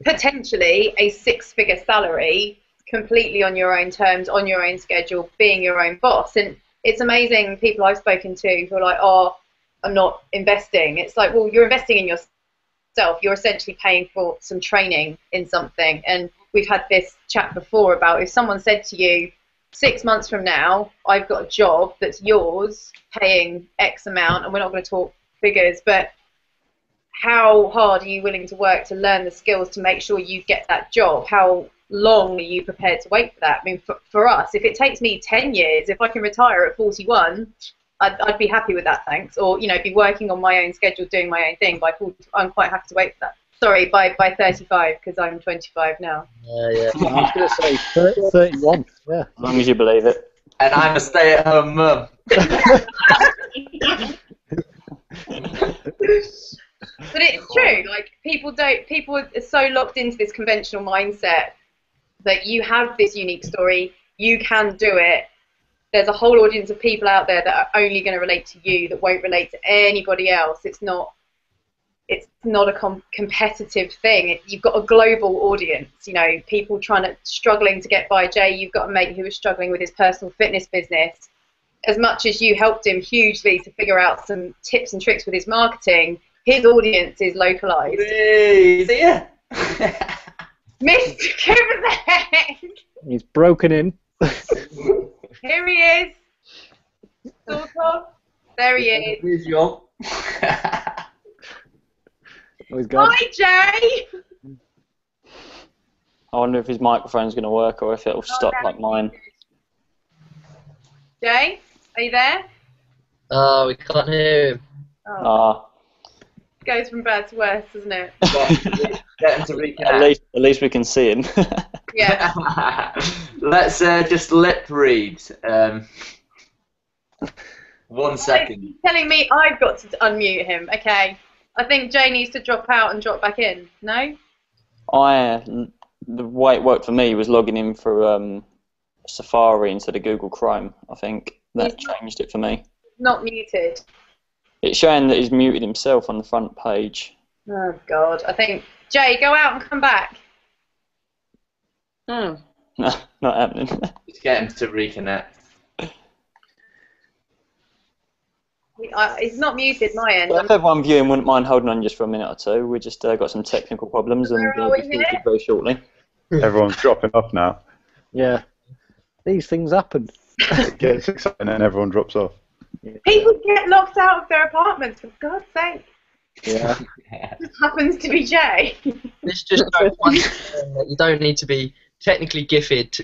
potentially a 6-figure salary completely on your own terms, on your own schedule, being your own boss. And it's amazing, people I've spoken to who are like, oh, I'm not investing. It's like, well, you're investing in yourself. You're essentially paying for some training in something. And we've had this chat before about if someone said to you, 6 months from now, I've got a job that's yours, paying X amount, and we're not going to talk figures, but how hard are you willing to work to learn the skills to make sure you get that job? How long are you prepared to wait for that? I mean, for us, if it takes me 10 years, if I can retire at 41, I'd be happy with that, thanks. Or, you know, be working on my own schedule, doing my own thing. By 40, I'm quite happy to wait for that. Sorry, by 35, because I'm 25 now. Yeah. I was going to say 31. Yeah. As long as you believe it. And I'm a stay-at-home mum. But it's true. Like, people are so locked into this conventional mindset that you have this unique story, you can do it. There's a whole audience of people out there that are only going to relate to you, that won't relate to anybody else. It's not a competitive thing. You've got a global audience, you know, people struggling to get by. Jay, you've got a mate who was struggling with his personal fitness business. As much as you helped him hugely to figure out some tips and tricks with his marketing, his audience is localized. Yeah. Mr. Kubassek! He's broken in. Here he is. Sort of. There he is. Visual. Oh, he's gone. Hi, Jay! I wonder if his microphone's going to work or if it'll stop like mine. Jay, are you there? Oh, we can't hear him. Oh. Goes from bad to worse, doesn't it? Get him to reconnect. At least we can see him. Yeah. Let's just lip read. 1 second. He's telling me I've got to unmute him. Okay. I think Jay needs to drop out and drop back in. No? The way it worked for me was logging in for Safari instead of Google Chrome. I think that changed it for me. Not muted. It's showing that he's muted himself on the front page. Oh, God. I think... Jay, go out and come back. Oh. No, not happening. Just get him to reconnect. He's not muted my end. Well, if everyone viewing wouldn't mind holding on just for a minute or two, we just got some technical problems and Where are we'll we be sorted very shortly. Everyone's dropping off now. Yeah. These things happen. It gets exciting and everyone drops off. People get locked out of their apartments, for God's sake. Yeah. This happens to be Jay. This just shows one thing that you don't need to be technically gifted to.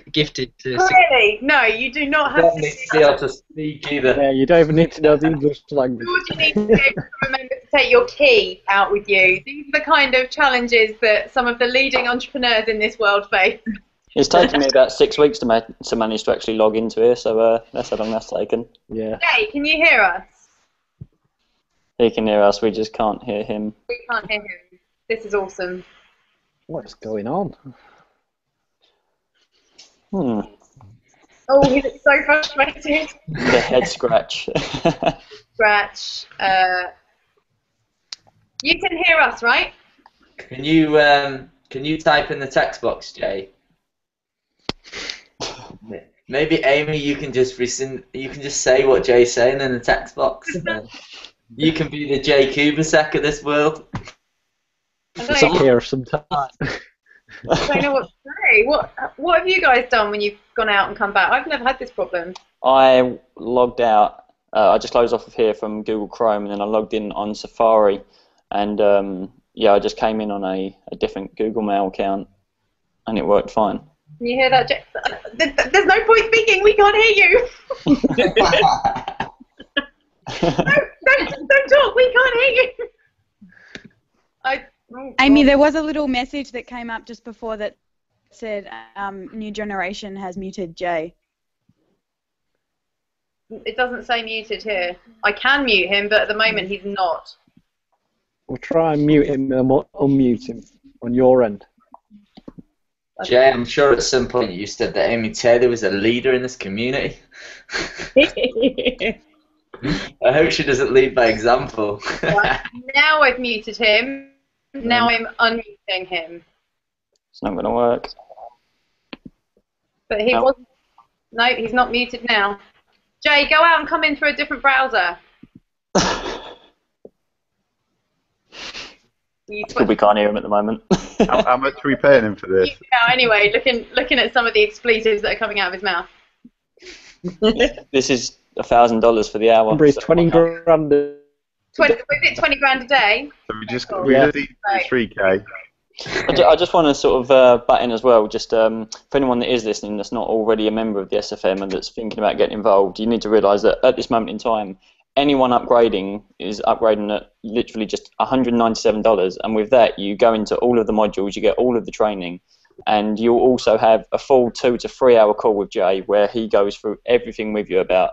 Really? No, you do not have Don't to. need to be able to speak either. Yeah, you don't even need to know the English language. All you need to do is remember to take your key out with you. These are the kind of challenges that some of the leading entrepreneurs in this world face. It's taken me about 6 weeks to manage to actually log into here, so that's how long that's taken. Yeah. Jay, can you hear us? He can hear us, we just can't hear him. We can't hear him. This is awesome. What's going on? Oh, he looks so frustrated. The head scratch. Scratch. You can hear us, right? Can you type in the text box, Jay? Maybe Amy, you can just say what Jay's saying in the text box. You can be the Jay Kubassek of this world. It's up here sometime. I don't know what to say. What have you guys done when you've gone out and come back? I've never had this problem. I logged out. I just closed off of here from Google Chrome, and then I logged in on Safari, and yeah, I just came in on a different Google Mail account, and it worked fine. Can you hear that, Jay? There's no point speaking. We can't hear you. Don't talk. We can't hear you. Amy, there was a little message that came up just before that said New Generation has muted Jay. It doesn't say muted here. I can mute him, but at the moment he's not. We'll try and mute him and unmute him on your end. Jay, I'm sure at some point you said that Amy Taylor was a leader in this community. I hope she doesn't lead by example. Right, now I've muted him. Now I'm unmuting him. It's not going to work. But he wasn't. No, he's not muted now. Jay, go out and come in through a different browser. We can't hear him at the moment. How much are we paying him for this? Yeah, anyway, looking at some of the expletives that are coming out of his mouth. This is $1,000 for the hour. Remember, it's 20 grand. Was it 20 grand a day? So we just Yeah. need 3K. I just want to sort of butt in as well, just for anyone that is listening that's not already a member of the SFM and that's thinking about getting involved, you need to realise that at this moment in time, anyone upgrading is upgrading at literally just $197, and with that you go into all of the modules, you get all of the training, and you'll also have a full 2 to 3 hour call with Jay where he goes through everything with you about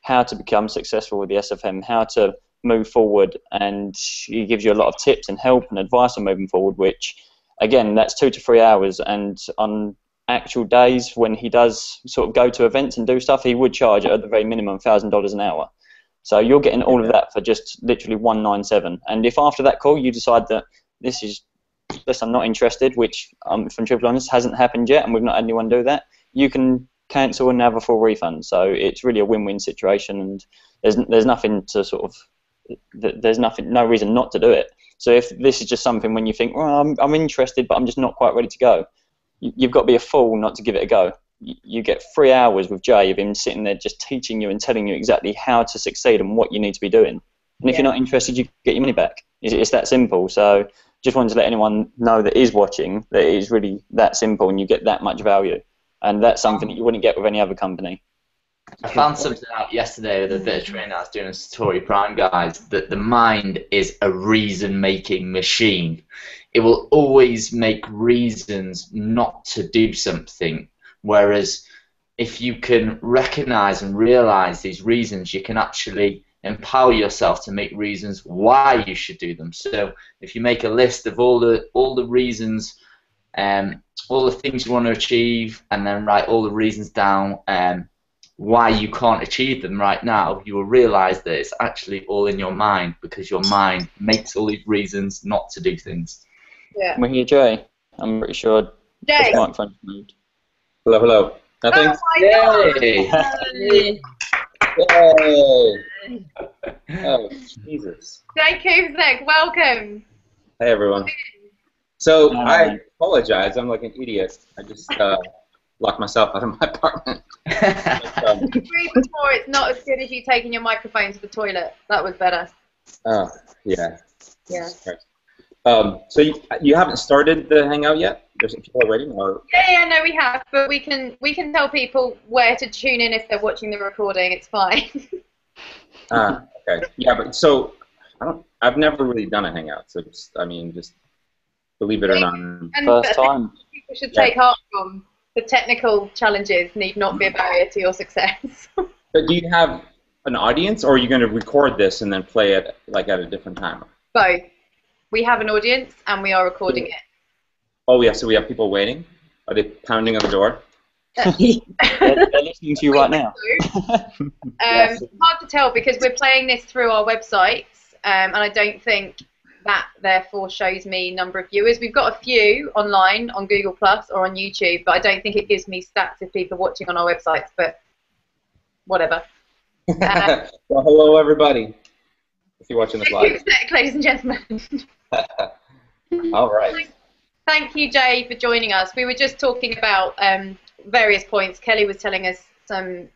how to become successful with the SFM, how to move forward, and he gives you a lot of tips and help and advice on moving forward, which again, that's 2 to 3 hours, and on actual days when he does sort of go to events and do stuff, he would charge at the very minimum $1,000 an hour. So you're getting all of that for just literally $197. And if after that call you decide that I'm not interested, which if I'm truthfully honest hasn't happened yet, and we've not had anyone do that, you can cancel and have a full refund. So it's really a win-win situation, and there's nothing to sort of no reason not to do it. So if this is just something when you think, well, I'm interested, but I'm just not quite ready to go, you've got to be a fool not to give it a go. You get 3 hours with Jay of him sitting there just teaching you and telling you exactly how to succeed and what you need to be doing. And if you're not interested, you get your money back. It's that simple. So just wanted to let anyone know that is watching that it is really that simple, and you get that much value. And that's something that you wouldn't get with any other company. I found something out yesterday with a bit of training I was doing at Satori Prime, guys, that the mind is a reason-making machine. It will always make reasons not to do something, whereas if you can recognize and realize these reasons, you can actually empower yourself to make reasons why you should do them. So if you make a list of all the reasons, all the things you want to achieve, and then write all the reasons down, why you can't achieve them right now, you will realize that it's actually all in your mind, because your mind makes all these reasons not to do things. Yeah. We're here, Jay. I'm pretty sure Jay. the microphone's moved. Hello, hello. Nothing? Oh my Yay! Yay! Oh, Jesus. Jay Kubassek, welcome. Hey, everyone. So, I apologize. I'm like an idiot. I just locked myself out of my apartment. Agreed before, it's not as good as you taking your microphone to the toilet. That was better. Oh, yeah. Yeah. So you haven't started the Hangout yet? There's people waiting, or? Yeah, no, we have, but we can tell people where to tune in if they're watching the recording. It's fine. Okay. Yeah, but so I've never really done a hangout, so just, I mean, just believe it or not. And First time. people should take heart from the technical challenges need not be a barrier to your success. But do you have an audience, or are you going to record this and then play it like at a different time? Both. We have an audience and we are recording it. Oh yeah, so we have people waiting. Are they pounding on the door? They're listening to you right now. It's hard to tell because we're playing this through our websites, and I don't think that therefore shows me number of viewers. We've got a few online on Google Plus or on YouTube, but I don't think it gives me stats of people watching on our websites. But whatever. Well, hello everybody. If you're watching this live. Ladies and gentlemen. All right. Thank you, Jay, for joining us. We were just talking about various points. Kelly was telling us some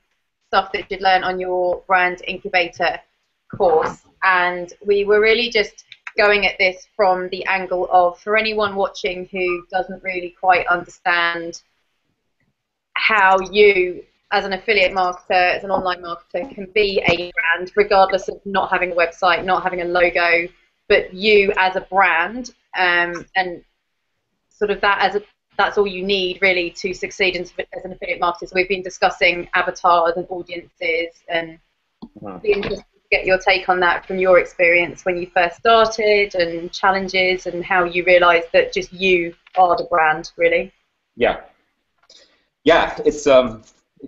stuff that you'd learned on your brand incubator course, and we were really just going at this from the angle of, for anyone watching who doesn't really quite understand how you, as an affiliate marketer, as an online marketer, can be a brand, regardless of not having a website, not having a logo, but you as a brand, and sort of that's all you need really to succeed as an affiliate marketer. So we've been discussing avatars and audiences, and it'd be interesting to get your take on that from your experience when you first started, and challenges, and how you realised that just you are the brand, really. Yeah, it's an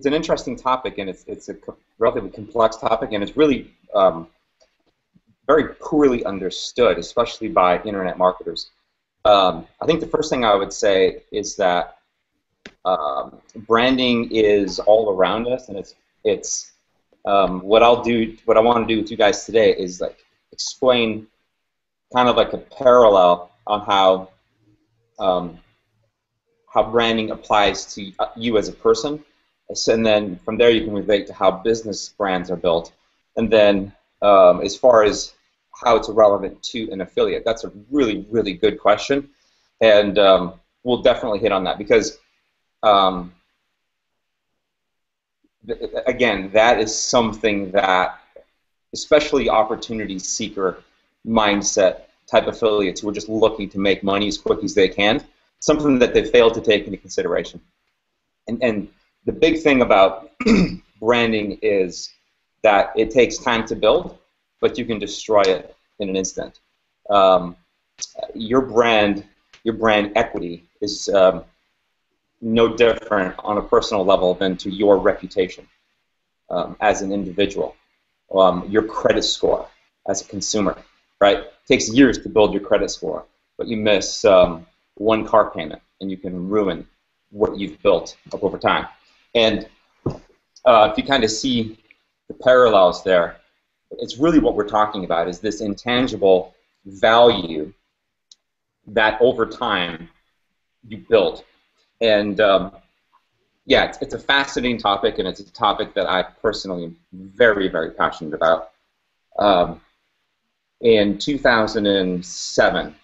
interesting topic, and it's a relatively complex topic, and it's really very poorly understood, especially by internet marketers. I think the first thing I would say is that branding is all around us, and it's what I want to do with you guys today is like explain kind of like a parallel on how branding applies to you as a person, and then from there you can relate to how business brands are built, and then as far as how it's relevant to an affiliate. That's a really, really good question, and we'll definitely hit on that because, again, that is something that, especially opportunity seeker mindset type affiliates who are just looking to make money as quick as they can, something that they fail to take into consideration. And the big thing about branding is that it takes time to build, but you can destroy it in an instant. Your brand equity is no different on a personal level than to your reputation as an individual. Your credit score as a consumer, right? It takes years to build your credit score, but you miss one car payment and you can ruin what you've built up over time. And if you kind of see the parallels there, it's really what we're talking about is this intangible value that over time you build. And yeah, it's a fascinating topic, and it's a topic that I personally am very, very passionate about. In 2007,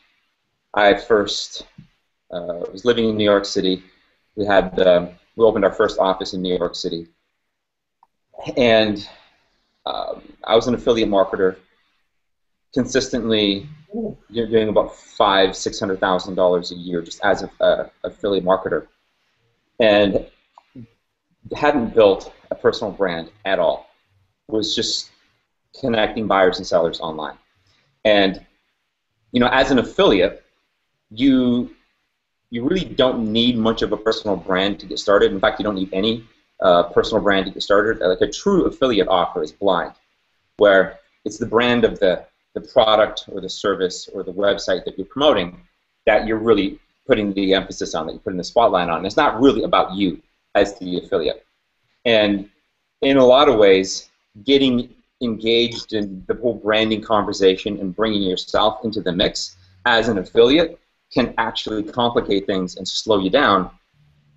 I first was living in New York City. We opened our first office in New York City, and I was an affiliate marketer, consistently doing about $500,000–600,000 a year just as an affiliate marketer, and hadn't built a personal brand at all. Was just connecting buyers and sellers online. And as an affiliate, you really don't need much of a personal brand to get started. In fact, you don't need any personal brand to get started. Like a true affiliate offer is blind, where it's the brand of the product or the service or the website that you're promoting that you're really putting the emphasis on, that you're putting the spotlight on. It's not really about you as the affiliate. And in a lot of ways, getting engaged in the whole branding conversation and bringing yourself into the mix as an affiliate can actually complicate things and slow you down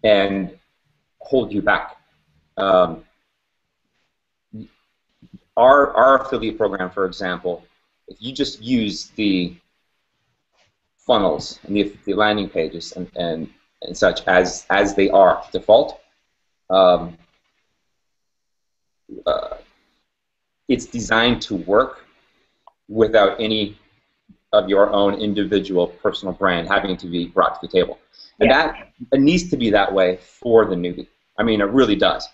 and hold you back. Our affiliate program, for example, if you just use the funnels and the landing pages and such as they are default, it's designed to work without any of your own individual personal brand having to be brought to the table. And that it needs to be that way for the newbie. I mean, it really does.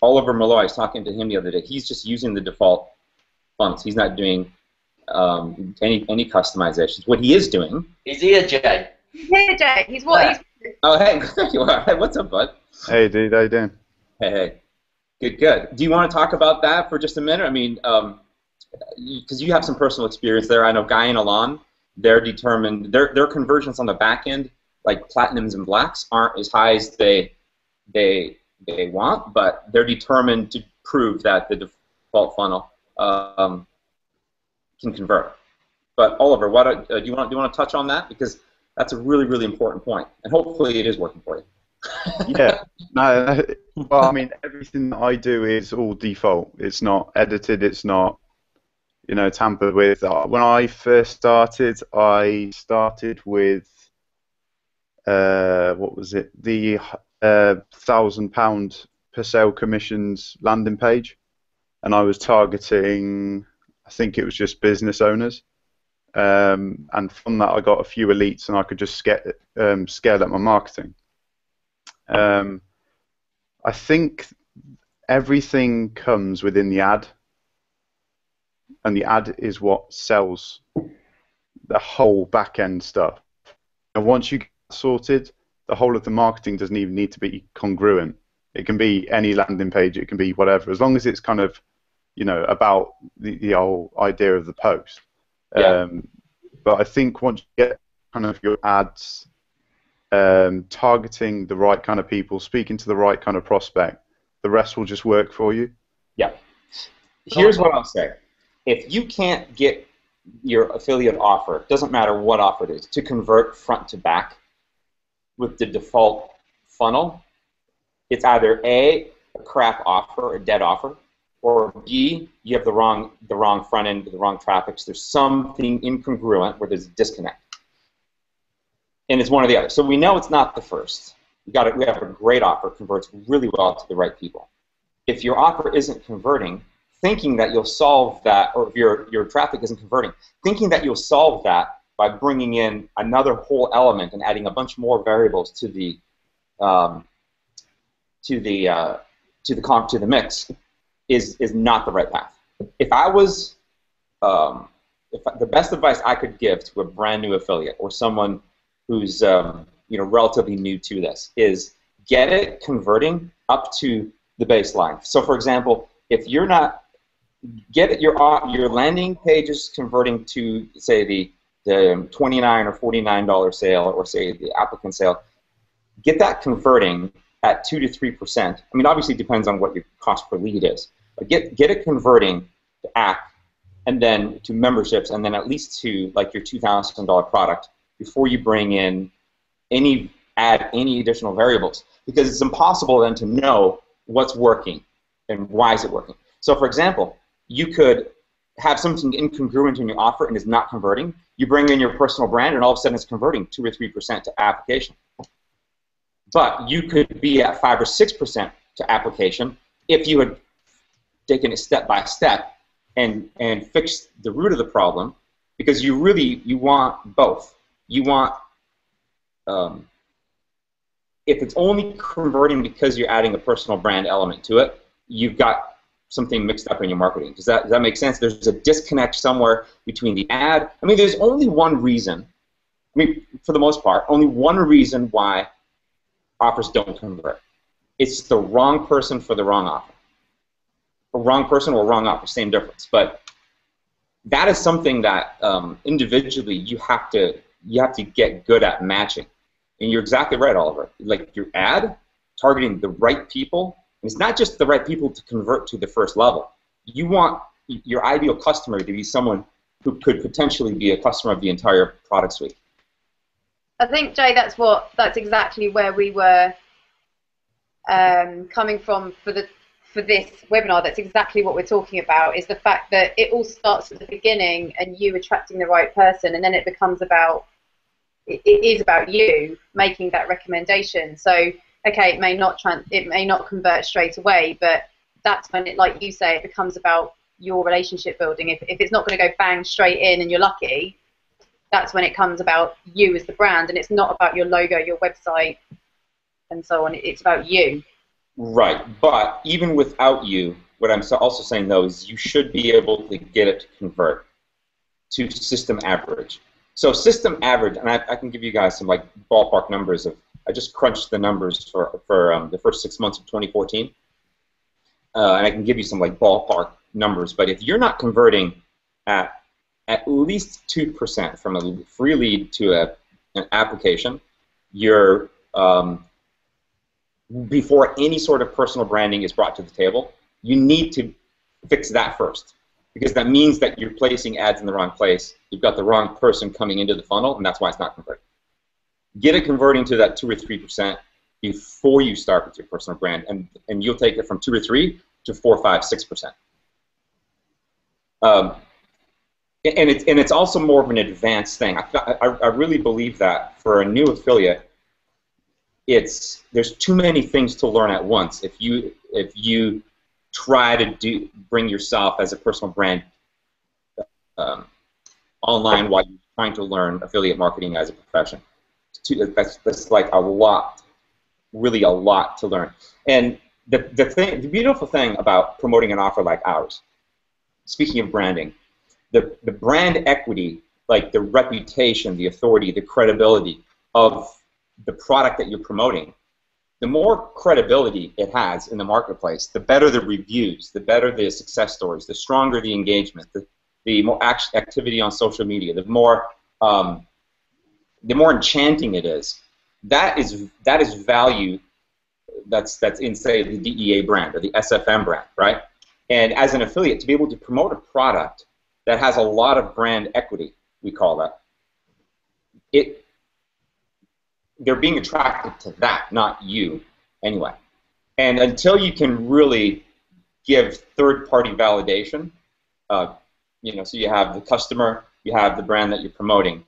Oliver Malloy, I was talking to him the other day. He's just using the default funnels. He's not doing any customizations. What he is doing... He's here, Jay. He's here, Jay. He's what? He's... Oh, hey, there you are. Hey, what's up, bud? Hey, dude, how you doing? Hey. Good. Do you want to talk about that for just a minute? I mean, because you have some personal experience there. I know Guy and Alon, they're determined. Their conversions on the back end, like platinums and blacks, aren't as high as they want, but they're determined to prove that the default funnel can convert. But Oliver, what do you want to touch on that, because that's a really, really important point, and hopefully it is working for you. Yeah. No. Well, I mean, everything that I do is all default. It's not edited. It's not, tampered with. When I first started, I started with what was it? The £1,000 per sale commissions landing page, and I was targeting, I think it was just business owners, and from that I got a few elites, and I could just scale up my marketing. I think everything comes within the ad, and the ad is what sells the whole back-end stuff. And once you get sorted, the whole of the marketing doesn't even need to be congruent. It can be any landing page, it can be whatever, as long as it's kind of, about the whole idea of the post. Yeah. But I think once you get kind of your ads, targeting the right kind of people, speaking to the right kind of prospect, the rest will just work for you. Yeah. Here's what I'll say. If you can't get your affiliate offer, doesn't matter what offer it is, to convert front to back with the default funnel, it's either A, a crap offer, a dead offer, or B, you have the wrong front end, the wrong traffic. So there's something incongruent where there's a disconnect. And it's one or the other. So we know it's not the first. We have a great offer, converts really well to the right people. If your offer isn't converting, thinking that you'll solve that, or if your traffic isn't converting, thinking that you'll solve that by bringing in another whole element and adding a bunch more variables to the mix is not the right path. If I was, the best advice I could give to a brand new affiliate or someone who's relatively new to this is get it converting up to the baseline. So, for example, if you're not your landing page is converting to, say, the $29 or $49 sale, or say the applicant sale, get that converting at 2 to 3%. I mean, obviously it depends on what your cost per lead is, but get it converting to app, and then to memberships, and then at least to like your $2,000 product before you bring in any additional variables, because it's impossible then to know what's working and why is it working. So, for example, you could have something incongruent in your offer and is not converting. You bring in your personal brand, and all of a sudden it's converting 2 or 3% to application. But you could be at 5 or 6% to application if you had taken it step by step and fixed the root of the problem, because you want both. You want, if it's only converting because you're adding a personal brand element to it, you've got something mixed up in your marketing. Does that make sense? There's a disconnect somewhere between the ad. I mean, there's only one reason, for the most part, only one reason why offers don't convert. It's the wrong person for the wrong offer. A wrong person or wrong offer, same difference. But that is something that individually you have to get good at matching. And you're exactly right, Oliver. Like your ad, targeting the right people. And it's not just the right people to convert to the first level. You want your ideal customer to be someone who could potentially be a customer of the entire product suite. I think, Jay, that's exactly where we were coming from for this webinar. That's exactly what we're talking about, is the fact that it all starts at the beginning and you attracting the right person, and then it becomes about, it is about you making that recommendation. So, okay, it may not convert straight away, but that's when it, like you say, it becomes about your relationship building. If it's not going to go bang straight in and you're lucky, that's when it comes about you as the brand, and it's not about your logo, your website, and so on. It's about you. Right, but even without you, what I'm also saying though is you should be able to get it to convert to system average. So system average, and I can give you guys some like ballpark numbers of. I just crunched the numbers for the first 6 months of 2014, and I can give you some like ballpark numbers. But if you're not converting at least 2% from a free lead to an application, you're before any sort of personal branding is brought to the table, you need to fix that first, because that means that you're placing ads in the wrong place. You've got the wrong person coming into the funnel, and that's why it's not converting. Get it converting to that 2 or 3% before you start with your personal brand, and you'll take it from 2 or 3 to 4, 5, 6%. And it's also more of an advanced thing. I really believe that for a new affiliate, there's too many things to learn at once. If you try to bring yourself as a personal brand online while you're trying to learn affiliate marketing as a profession, that's like a lot, really a lot to learn. And the beautiful thing about promoting an offer like ours, speaking of branding, the brand equity, like the reputation, the authority, the credibility of the product that you're promoting, the more credibility it has in the marketplace, the better the reviews, the better the success stories, the stronger the engagement, the more activity on social media, the more enchanting it is. That is value that's in, say, the DEA brand or the SFM brand, right? And as an affiliate, to be able to promote a product that has a lot of brand equity, we call that, they're being attracted to that, not you, anyway. And until you can really give third-party validation, so you have the customer, you have the brand that you're promoting,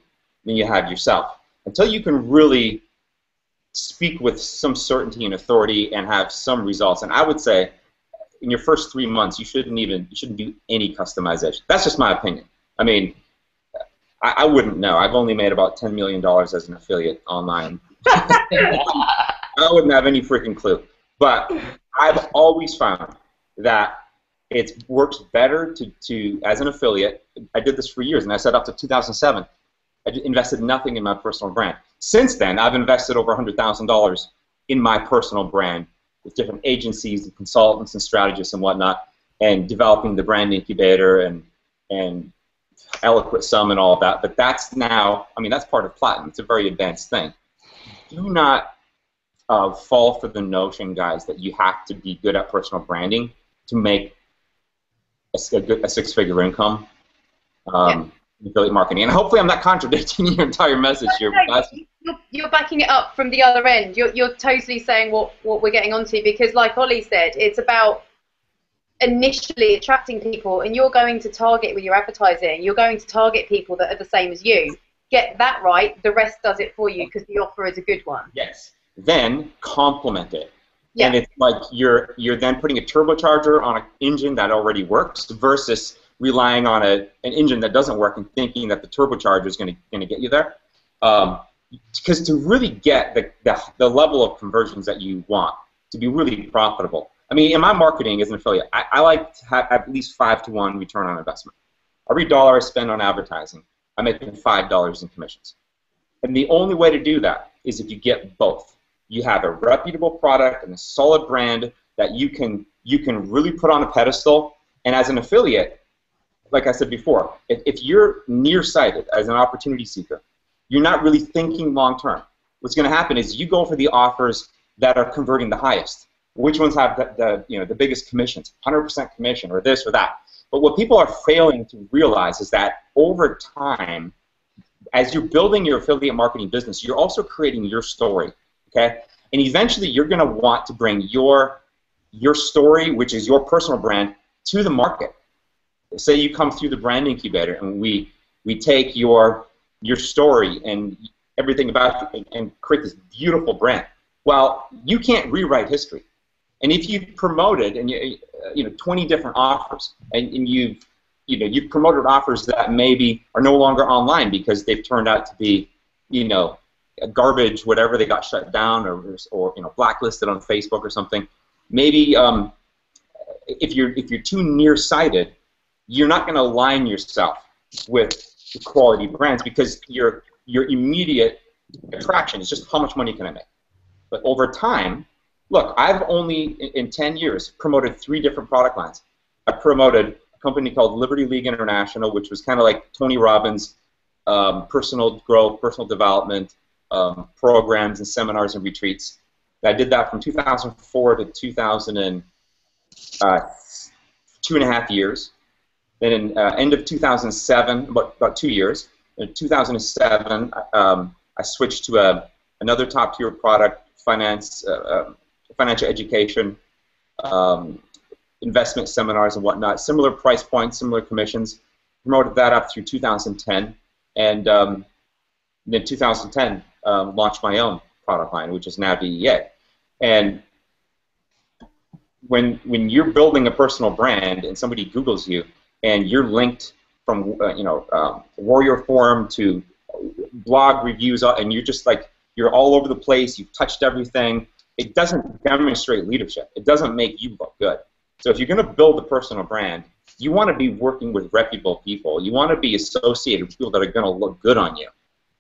then you have yourself. Until you can really speak with some certainty and authority and have some results, and I would say in your first 3 months, you shouldn't do any customization. That's just my opinion. I mean, I wouldn't know. I've only made about $10 million as an affiliate online. I wouldn't have any freaking clue. But I've always found that it works better to as an affiliate. I did this for years, and I set up to 2007. I invested nothing in my personal brand. Since then, I've invested over $100,000 in my personal brand with different agencies and consultants and strategists and whatnot, and developing the brand incubator and Eloquent Sum and all of that. But that's now, I mean, that's part of Platinum. It's a very advanced thing. Do not fall for the notion, guys, that you have to be good at personal branding to make a six-figure income in affiliate marketing. And hopefully I'm not contradicting your entire message here. You're backing it up from the other end. You're totally saying what we're getting onto, because like Ollie said, it's about initially attracting people, and you're going to target with your advertising, you're going to target people that are the same as you. Get that right, the rest does it for you because the offer is a good one. Yes. Then complement it. Yeah. And it's like you're then putting a turbocharger on an engine that already works versus relying on an engine that doesn't work and thinking that the turbocharger is going to get you there. Because to really get the level of conversions that you want, to be really profitable, I mean, in my marketing as an affiliate, I like to have at least 5-to-1 return on investment. Every dollar I spend on advertising, I'm making $5 in commissions. And the only way to do that is if you get both. You have a reputable product and a solid brand that you can really put on a pedestal. And as an affiliate, like I said before, if you're nearsighted as an opportunity seeker, you're not really thinking long term. What's going to happen is you go for the offers that are converting the highest. Which ones have the biggest commissions, 100% commission, or this or that. But what people are failing to realize is that over time, as you're building your affiliate marketing business, you're also creating your story, okay? And eventually, you're going to want to bring your story, which is your personal brand, to the market. Say you come through the brand incubator, and we take your story and everything about it and create this beautiful brand. Well, you can't rewrite history. And if you've promoted and you know 20 different offers, and you've promoted offers that maybe are no longer online because they've turned out to be, you know, garbage, whatever, they got shut down or you know, blacklisted on Facebook or something. Maybe if you're too nearsighted, you're not going to align yourself with the quality brands because your immediate attraction is just how much money can I make. But over time, look, I've only in 10 years promoted 3 different product lines. I promoted a company called Liberty League International, which was kind of like Tony Robbins' personal growth, personal development programs and seminars and retreats. I did that from 2004 to 2000 2.5 years. Then in end of 2007, about 2 years, in 2007, I switched to another top-tier product, financial education, investment seminars and whatnot. Similar price points, similar commissions. Promoted that up through 2010, and then 2010 launched my own product line, which is now DEA. And when you're building a personal brand and somebody Googles you and you're linked from Warrior Forum to blog reviews and you're just like you're all over the place, you've touched everything, it doesn't demonstrate leadership. It doesn't make you look good. So if you're going to build a personal brand, you want to be working with reputable people. You want to be associated with people that are going to look good on you,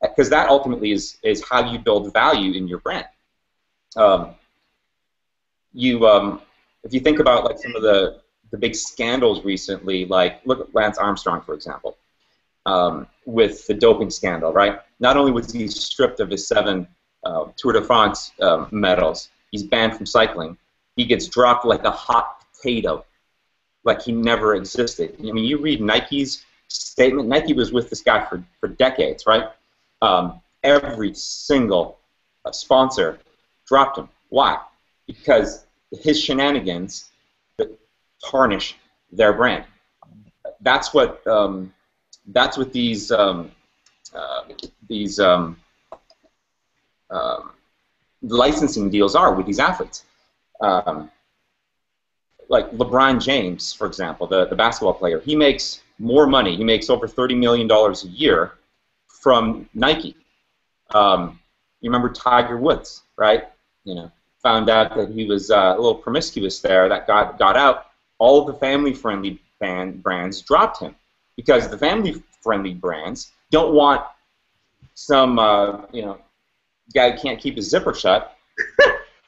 because that ultimately is how you build value in your brand. If you think about like some of the big scandals recently, like look at Lance Armstrong, for example, with the doping scandal, right? Not only was he stripped of his 7 Tour de France medals, he's banned from cycling. He gets dropped like a hot potato, like he never existed. I mean, you read Nike's statement. Nike was with this guy for decades, right? Every single sponsor dropped him. Why? Because his shenanigans tarnish their brand. That's what these licensing deals are with these athletes. Like LeBron James, for example, the basketball player, he makes more money. He makes over $30 million a year from Nike. You remember Tiger Woods, right? You know, found out that he was a little promiscuous there. That got out. All of the family-friendly brands dropped him because the family-friendly brands don't want some guy who can't keep his zipper shut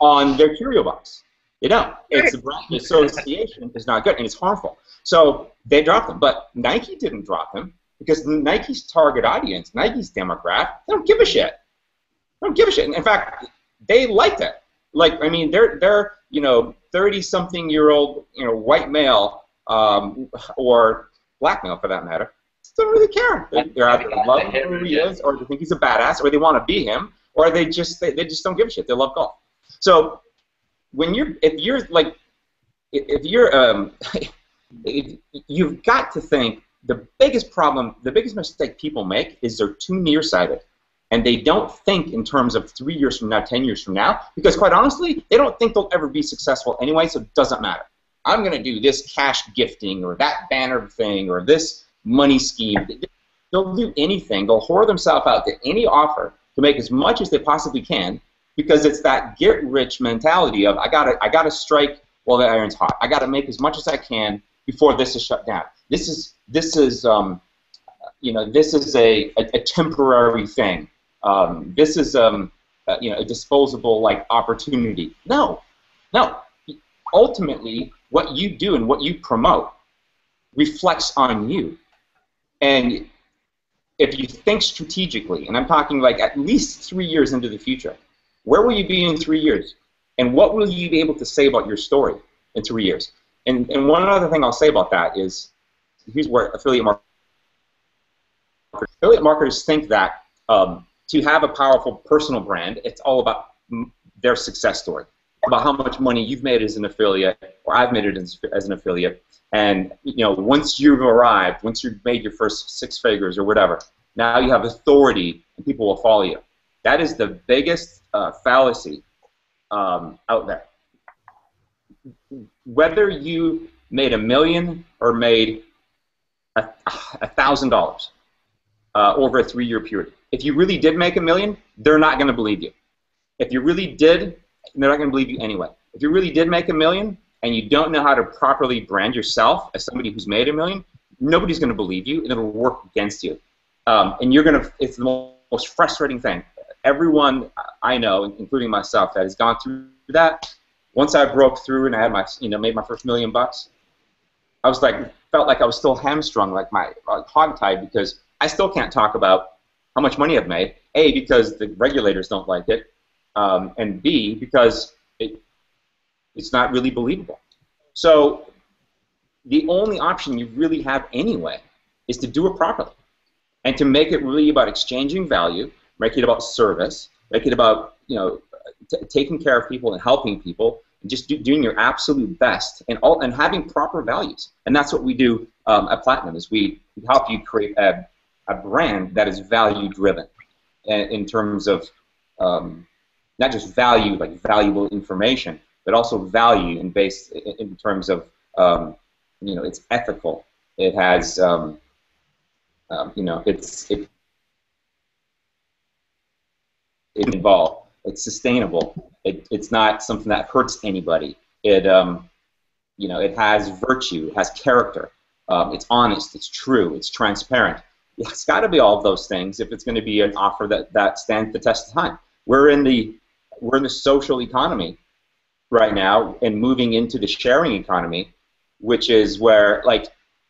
on their Curio box. You know, it's a brand association is not good and it's harmful. So they dropped him, but Nike didn't drop him because Nike's target audience, Nike's demographic, they don't give a shit. They don't give a shit. In fact, they liked it. Like, I mean, they're 30-something-year-old, white male or black male for that matter. Don't really care. They're either in love with who he is, or they think he's a badass, or they want to be him, or they just don't give a shit. They love golf. So you've got to think the biggest problem, the biggest mistake people make is they're too nearsighted. And they don't think in terms of 3 years from now, 10 years from now, because quite honestly, they don't think they'll ever be successful anyway, so it doesn't matter. I'm going to do this cash gifting or that banner thing or this money scheme. They'll do anything. They'll whore themselves out to any offer to make as much as they possibly can, because it's that get-rich mentality of I gotta strike while the iron's hot. I gotta make as much as I can before this is shut down. This is a temporary thing. This is a disposable opportunity. No. Ultimately, what you do and what you promote reflects on you. And if you think strategically, and I'm talking like at least 3 years into the future, where will you be in 3 years? And what will you be able to say about your story in 3 years? And one other thing I'll say about that is, here's where affiliate marketers think that to have a powerful personal brand, it's all about their success story, about how much money you've made as an affiliate, or I've made it as an affiliate. And once you've arrived, once you've made your first 6 figures or whatever, now you have authority and people will follow you. That is the biggest fallacy out there. whether you made $1 million or made $1,000 over a 3-year period, if you really did make $1 million, they're not going to believe you. If you really did, they're not going to believe you anyway. If you really did make $1 million and you don't know how to properly brand yourself as somebody who's made $1 million, nobody's going to believe you, and it'll work against you. And you're going to, it's the most frustrating thing. Everyone I know, including myself, that has gone through that, once I broke through and I had my, made my first $1 million bucks, I was like, felt like I was still hamstrung, like hogtied, because I still can't talk about how much money I've made. A, because the regulators don't like it, and B, because it's not really believable. So the only option you really have anyway is to do it properly, and to make it really about exchanging value, make it about service, make it about taking care of people and helping people, and just doing your absolute best, and having proper values. And that's what we do at Platinum, is we help you create a brand that is value driven, in terms of not just value, like valuable information, but also value in terms of it's ethical. It has it's involved. It's sustainable. It's not something that hurts anybody. It it has virtue. It has character. It's honest. It's true. It's transparent. It's got to be all of those things if it's going to be an offer that stands the test of time. We're in the social economy right now, and moving into the sharing economy, which is where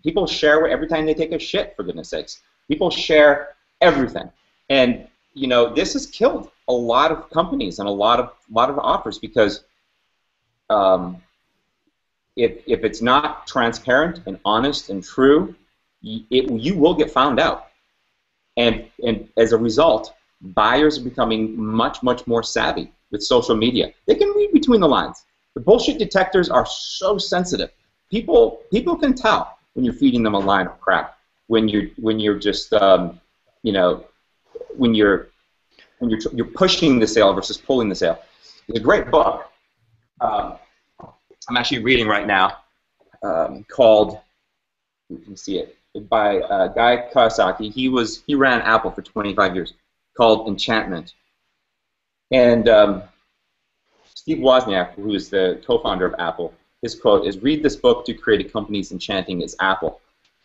people share every time they take a shit, for goodness sakes. People share everything, and this has killed a lot of companies and a lot of offers, because if it's not transparent and honest and true, you will get found out, and as a result, buyers are becoming much more savvy with social media. They can read between the lines. The bullshit detectors are so sensitive. People can tell when you're feeding them a line of crap, when you're just when you're pushing the sale versus pulling the sale. There's a great book I'm actually reading right now called, you can see it, by Jay Kubassek. He ran Apple for 25 years, called Enchantment. And Steve Wozniak, who is the co-founder of Apple, his quote is, "Read this book to create a company as enchanting as Apple."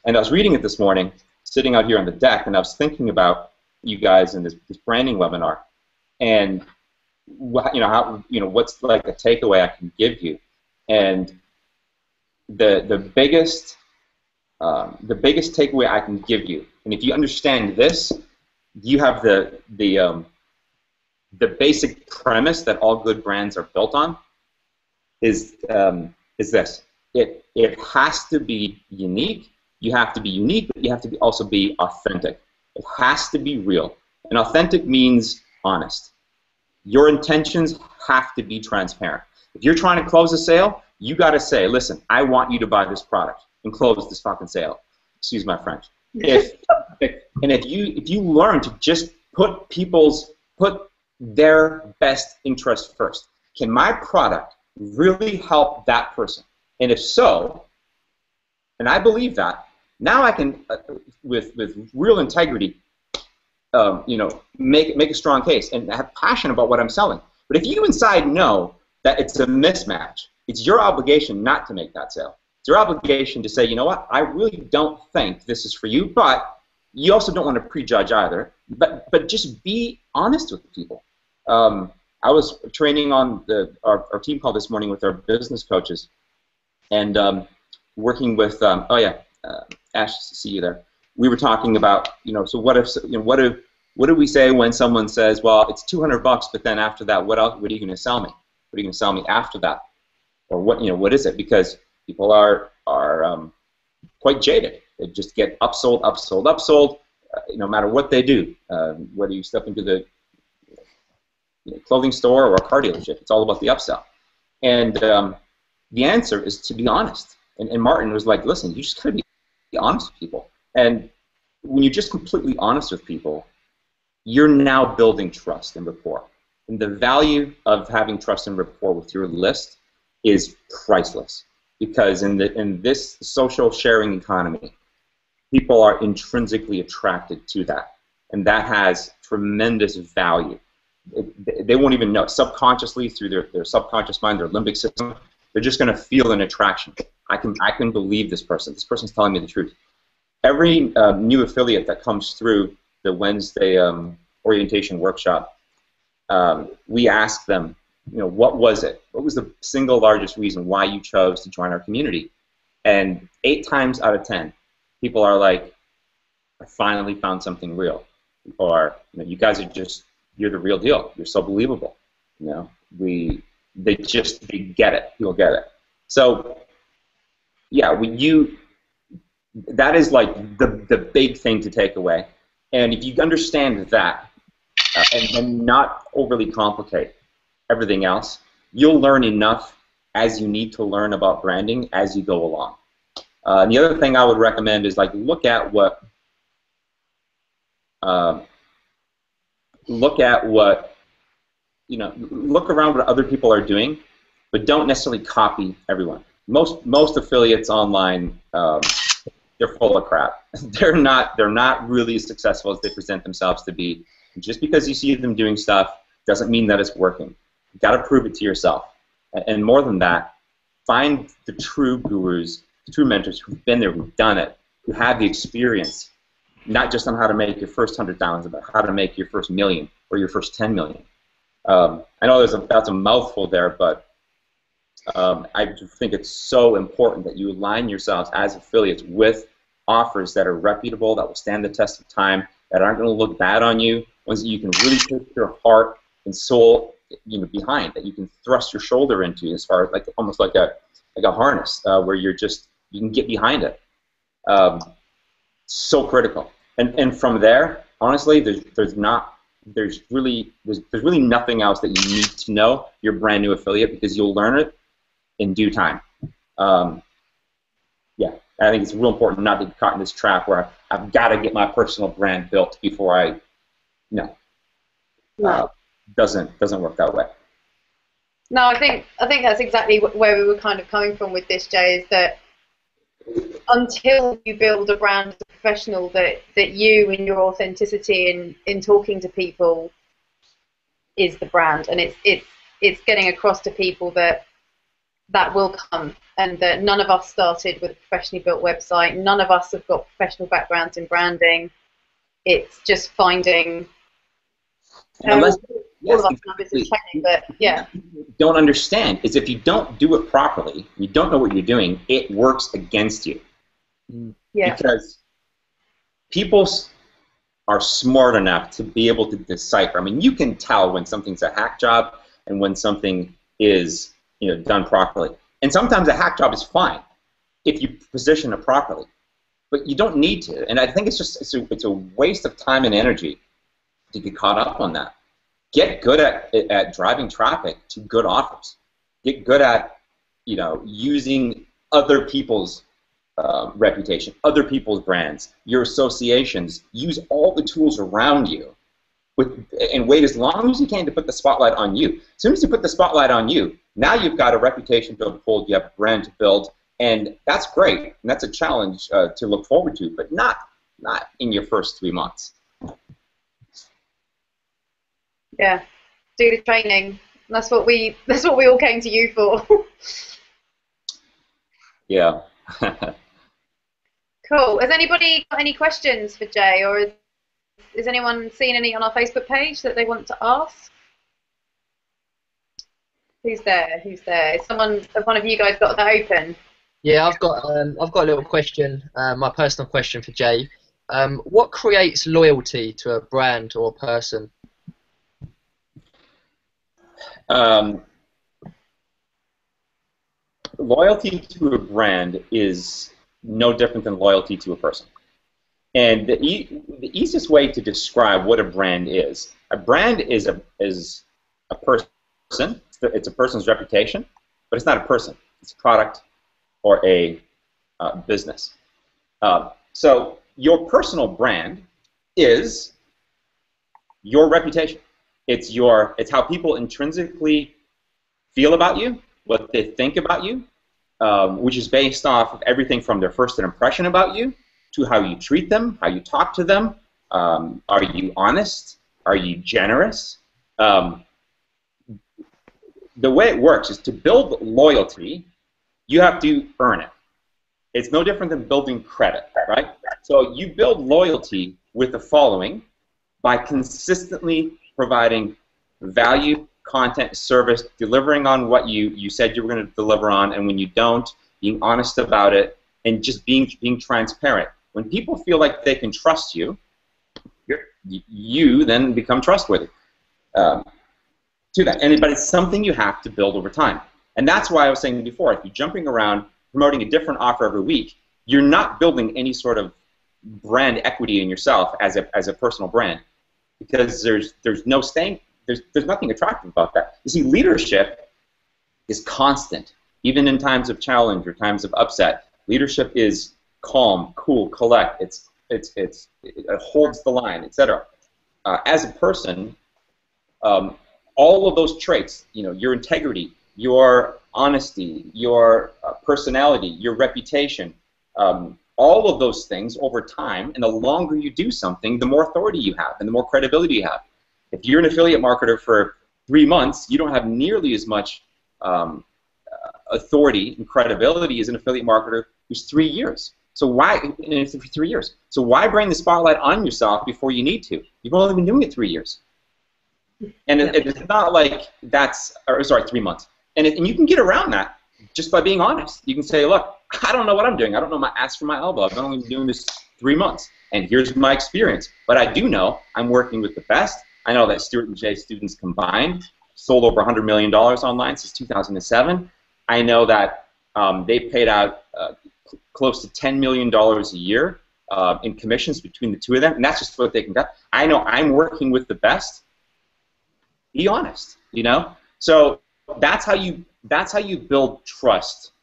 And I was reading it this morning, sitting out here on the deck, and I was thinking about you guys in this branding webinar, and what's like a takeaway I can give you. And the biggest takeaway I can give you, and if you understand this, you have the basic premise that all good brands are built on, is this: it has to be unique. You have to be unique, but you have to also be authentic. It has to be real, and authentic means honest. Your intentions have to be transparent. If you're trying to close a sale, you got to say, "Listen, I want you to buy this product and close this fucking sale." Excuse my French. If you learn to just put their best interest first, can my product really help that person? And if so, and I believe that, now I can, with real integrity, make a strong case and have passion about what I'm selling. But if you inside know that it's a mismatch, it's your obligation not to make that sale. It's your obligation to say, you know what, I really don't think this is for you, but you also don't want to prejudge either. But just be honest with people. I was training on our team call this morning with our business coaches, and working with Ash, see you there. We were talking about, so what do we say when someone says, well, it's $200, but then after that, what else? What are you going to sell me? What are you going to sell me after that? Or what is it? Because people are quite jaded. They just get upsold, no matter what they do. Whether you step into the clothing store or a car dealership, it's all about the upsell. And the answer is to be honest. And Martin was like, listen, you just got to be honest with people. And when you're just completely honest with people, you're now building trust and rapport. And the value of having trust and rapport with your list is priceless, because in this social sharing economy, people are intrinsically attracted to that, and that has tremendous value. They won't even know. Subconsciously, through their subconscious mind, their limbic system, they're just going to feel an attraction. I can believe this person. This person's telling me the truth. Every new affiliate that comes through the Wednesday orientation workshop, we ask them, what was it? What was the single largest reason why you chose to join our community? And 8 times out of 10, people are like, I finally found something real. Or, you guys are you're the real deal. You're so believable. They get it. You'll get it. So, yeah, that is like the big thing to take away. And if you understand that and not overly complicate everything else, you'll learn enough as you need to learn about branding as you go along. And the other thing I would recommend is look around what other people are doing, but don't necessarily copy everyone. Most affiliates online, they're full of crap. They're not really as successful as they present themselves to be. Just because you see them doing stuff doesn't mean that it's working. You've got to prove it to yourself. And more than that, find the true gurus, the true mentors who've been there, who've done it, who have the experience, not just on how to make your first $100,000, but how to make your first $1 million or your first $10 million. I know that's a mouthful there, but I think it's so important that you align yourselves as affiliates with offers that are reputable, that will stand the test of time, that aren't going to look bad on you, ones that you can really put your heart and soul behind, that you can thrust your shoulder into, as far as almost like a harness where you can get behind it. So critical. And from there, honestly, there's really nothing else that you need to know. You're a brand new affiliate, because you'll learn it in due time. Yeah, I think it's real important not to get caught in this trap where I've got to get my personal brand built before I. No. Doesn't work that way. No, I think that's exactly where we were kind of coming from with this, Jay, is that until you build a brand as a professional, that you and your authenticity in talking to people is the brand, and it's getting across to people that will come, and that none of us started with a professionally built website. None of us have got professional backgrounds in branding. It's just finding. All of us have business training, but yeah. Don't understand is if you don't do it properly, you don't know what you're doing, it works against you. Yeah. Because people are smart enough to be able to decipher. I mean, you can tell when something's a hack job and when something is done properly. And sometimes a hack job is fine if you position it properly, but you don't need to. And I think it's a waste of time and energy to get caught up on that. Get good at driving traffic to good offers. Get good at using other people's reputation, other people's brands, your associations. Use all the tools around you, and wait as long as you can to put the spotlight on you. As soon as you put the spotlight on you, now you've got a reputation to uphold, you have a brand to build, and that's great. And that's a challenge to look forward to, but not in your first 3 months. Yeah, do the training. That's what we all came to you for. Yeah. Cool. Has anybody got any questions for Jay, or is anyone seen any on our Facebook page that they want to ask? Who's there? Is one of you guys got that open? Yeah, I've got a little question, my personal question for Jay. What creates loyalty to a brand or a person? Loyalty to a brand is no different than loyalty to a person. And the easiest way to describe what a brand is a person. It's a person's reputation, but it's not a person. It's a product or a business. So your personal brand is your reputation. It's how people intrinsically feel about you, what they think about you, which is based off of everything from their first impression about you to how you treat them, how you talk to them. Are you honest? Are you generous? The way it works is to build loyalty, you have to earn it. It's no different than building credit, right? So you build loyalty with the following: by consistently providing value, content, service, delivering on what you said you were going to deliver on, and when you don't, being honest about it, and just being transparent. When people feel like they can trust you, you then become trustworthy to that. But it's something you have to build over time. And that's why I was saying before, if you're jumping around promoting a different offer every week, you're not building any sort of brand equity in yourself as a personal brand, because there's no staying. There's nothing attractive about that. You see, leadership is constant, even in times of challenge or times of upset. Leadership is calm, cool, collect. It holds the line, etc. As a person, all of those traits, your integrity, your honesty, your personality, your reputation, all of those things over time, and the longer you do something, the more authority you have and the more credibility you have. If you're an affiliate marketer for 3 months, you don't have nearly as much authority and credibility as an affiliate marketer who's 3 years. So why, for 3 years? So why bring the spotlight on yourself before you need to? You've only been doing it 3 years. And it's not like that's, or sorry, 3 months. And you can get around that just by being honest. You can say, look, I don't know what I'm doing. I don't know my ass from my elbow. I've only been doing this 3 months. And here's my experience. But I do know I'm working with the best. I know that Stuart and Jay students combined sold over $100 million online since 2007. I know that they paid out close to $10 million a year in commissions between the two of them, and that's just what they can get. I know I'm working with the best. Be honest, So that's how you build trust.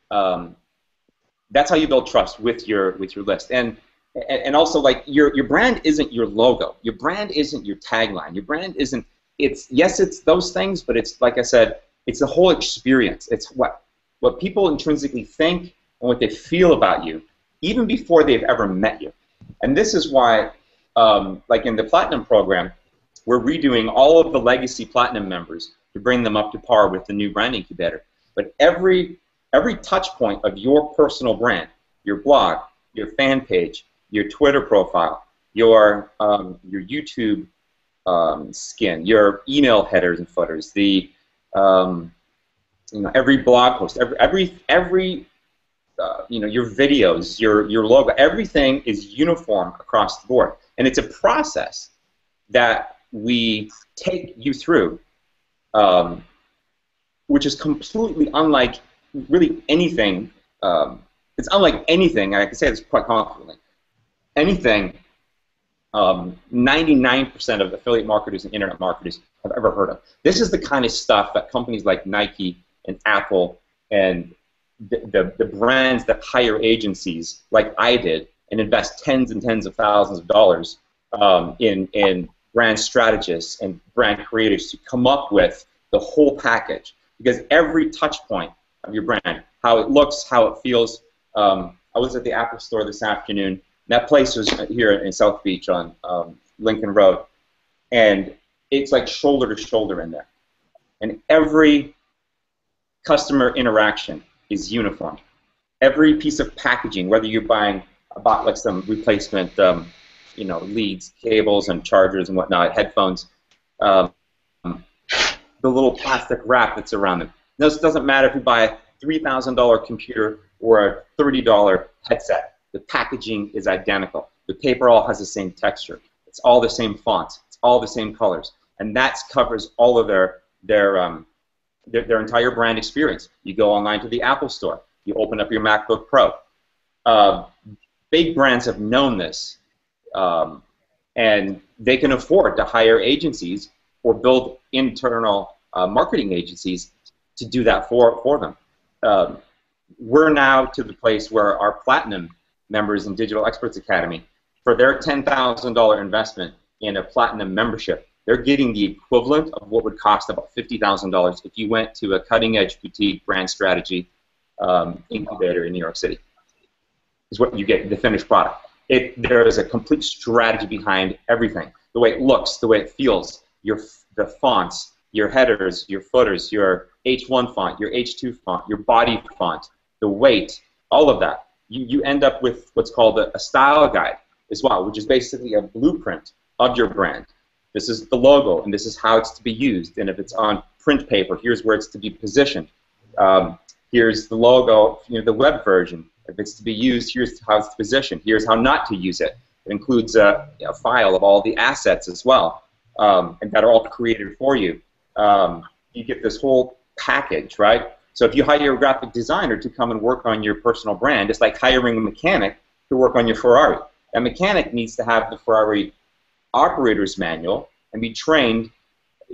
That's how you build trust with your list, and also, like, your brand isn't your logo. Your brand isn't your tagline. Your brand isn't. It's those things, but it's, like I said, it's the whole experience. It's what people intrinsically think and what they feel about you, even before they've ever met you. And this is why, like in the Platinum program, we're redoing all of the legacy Platinum members to bring them up to par with the new brand incubator. But every touch point of your personal brand, your blog, your fan page, your Twitter profile, your YouTube skin, your email headers and footers, the every blog post, every your videos, your logo, everything is uniform across the board, and it's a process that we take you through, which is completely unlike really anything. It's unlike anything, and I can say this quite confidently. Anything 99% of affiliate marketers and internet marketers have ever heard of. This is the kind of stuff that companies like Nike and Apple and the brands that hire agencies like I did and invest tens and tens of thousands of dollars in brand strategists and brand creators to come up with the whole package. Because every touch point of your brand, how it looks, how it feels. I was at the Apple store this afternoon. That place was here in South Beach on Lincoln Road, and it's like shoulder to shoulder in there. And every customer interaction is uniform. Every piece of packaging, whether you're buying like some replacement, leads, cables, and chargers and whatnot, headphones, the little plastic wrap that's around them. This doesn't matter if you buy a $3,000 computer or a $30 headset. The packaging is identical. The paper all has the same texture. It's all the same fonts. It's all the same colors, and that covers all of their entire brand experience. You go online to the Apple store. You open up your MacBook Pro. Big brands have known this, and they can afford to hire agencies or build internal marketing agencies to do that for them. We're now to the place where our Platinum members in Digital Experts Academy, for their $10,000 investment in a Platinum membership, they're getting the equivalent of what would cost about $50,000 if you went to a cutting-edge boutique brand strategy incubator in New York City. Is what you get, the finished product. There is a complete strategy behind everything. The way it looks, the way it feels, the fonts, your headers, your footers, your H1 font, your H2 font, your body font, the weight, all of that. You end up with what's called a style guide as well, which is basically a blueprint of your brand. This is the logo, and this is how it's to be used. And if it's on print paper, here's where it's to be positioned. Here's the logo, the web version. If it's to be used, here's how it's positioned. Here's how not to use it. It includes a file of all the assets as well, and that are all created for you. You get this whole package, right? So if you hire a graphic designer to come and work on your personal brand, it's like hiring a mechanic to work on your Ferrari. A mechanic needs to have the Ferrari operator's manual and be trained,